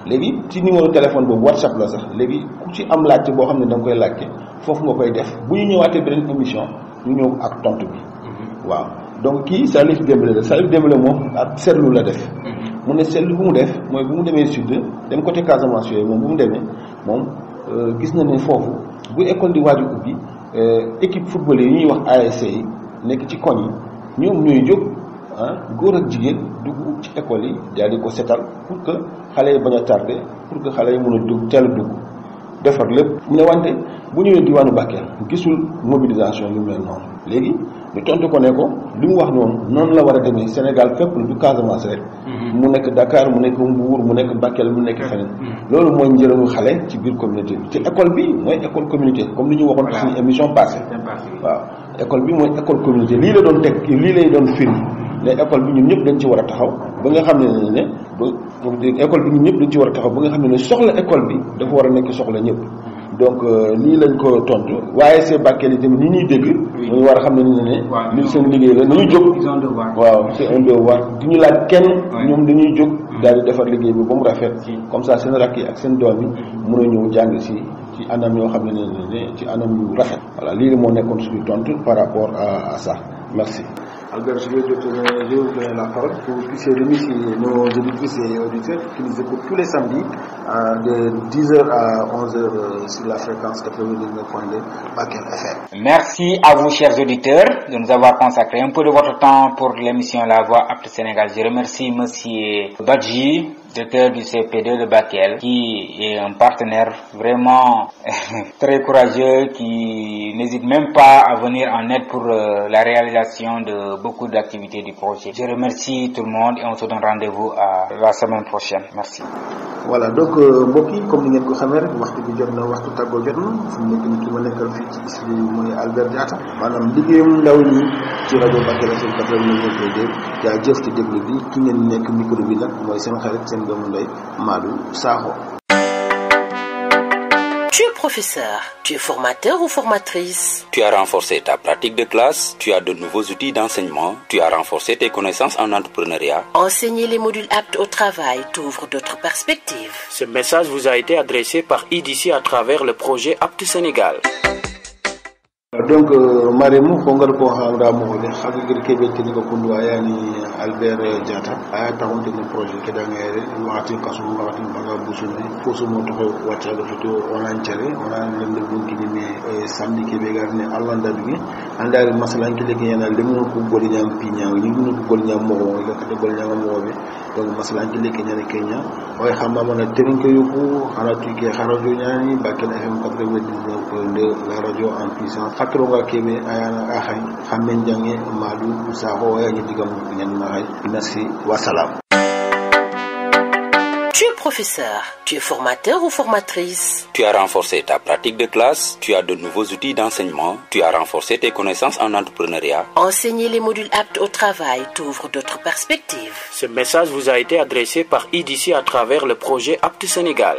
légui ci numéro téléphone bobu WhatsApp la sax légui ku ci am laacc bo xamne dang koy laacc fofu nga koy def bu ñu ñëwaaté benen émission ñu ñëw ak tontu bi waaw donc kii Salif Dembélé la Salif Dembélé moom ak seetlu la def mu ne seetlu bu mu def mooy bu mu demee sud dem côté Casamance yooyu moom bu mu demee moom gis na ne foofu bu école di waaju ubbi équipe football yi ñuy wax ASC yi nekk ci koñ yi ñoom ñooy jóg góor ak jigéen dugg ci école yi daal di ko setal pour que xale yi bañ a tardé pour que xale yi mën a dugg teel a dugg defar lépp mu ne wante bu ñëwee diwaanu Bakel gisul mobilisation yu mel noonu léegi ñu tontu ko ne ko li mu wax noonu la war a demee Sénégal fépp du Casamance rek mu nekk Dakar mu nekk Mbour mu nekk Bakel mu nekk feneen loolu mooy njëriñu xale ci biir communauté bi te école bi mooy école communauté comme li ñu waxoon ci suñu émission passée waaw école bi mooy école communauté lii la doon teg lii lay doon firi ne école bi ñun ñëpp dañ ci war a taxaw ba nga xam ne école bi ñun ñëpp dañ ci war a taxaw ba nga xam ne soxla école bi dafa war a nekk soxla ñëpp donc lii lañ ko tontu waaye c'est Bakel yi tamit ni ñuy dégg ñu war a xam ne li seen liggéey la nañu jóg waaw c'est un devoir du ñu laaj kenn ñoom dañuy jóg daal di defar liggéey bi ba mu rafet comme ça seen rakk yi ak seen doom yi mën a ñëw jàng si ci anam yoo xam ne ci anam yu rafet voilà lii moo nekkoon suñu tontu par rapport à ça merci. Albert, je vais vous donner la parole pour que vous puissiez remercier nos auditrices et auditeurs qui nous écoutent tous les samedis de 10h à 11h sur la fréquence 99.2 Bakel FM. Merci à vous, chers auditeurs, de nous avoir consacré un peu de votre temps pour l'émission La Voix Apte Sénégal. Je remercie Monsieur Badji, directeur du CP2 de Bakel, qui est un partenaire vraiment très courageux, qui n'hésite même pas à venir en aide pour la réalisation de beaucoup d'activités du projet. Je remercie tout le monde et on se donne rendez-vous à la semaine prochaine. Merci. Voilà, donc mbokk yi comme ni ngeen ko xamee rek waxtu bi jot na waxtu tàggoo jot na fu mu nekk ni ki ma nekkal fii ci ISRI mooy Albert Diatta maanaam liggéeyam ndaw ñi ci rajo Bakel FM 99.2 jaa jëf ci déglu bi ki ngeen nekk micro bi nag mooy seen xarit seen doomu ndey Madou Sakho. Tu es professeur, tu es formateur ou formatrice. Tu as renforcé ta pratique de classe, tu as de nouveaux outils d'enseignement, tu as renforcé tes connaissances en entrepreneuriat. Enseigner les modules aptes au travail t'ouvre d'autres perspectives. Ce message vous a été adressé par IDC à travers le projet Apte Sénégal. Donc maremu fongal ko hamra mo de khagir kebe tini ko kundu ayani Albert Diatta aya tawonte ni projet ke dangere wati kasu wati baga busuni fosu mo to wati do fito onan cere onan lemde bunki ni samedi kebe garne allanda bi andari masalan ki legi yana lemu ko goli nyam pinya ni ko goli nyam mo le ko goli nyam mo be donc masalan ki legi nyane Kenya way xamma mona terin ko yuko haratu ke harajo nyani Bakel FM 99.2 la radio en puissance Akroga kebe ayana ahay xamen jange Madou Sakho ya ñu digam ñen na hay merci wa salam. Tu es professeur, tu es formateur ou formatrice. Tu as renforcé ta pratique de classe, tu as de nouveaux outils d'enseignement, tu as renforcé tes connaissances en entrepreneuriat. Enseigner les modules aptes au travail t'ouvre d'autres perspectives. Ce message vous a été adressé par IDC à travers le projet Apte Sénégal.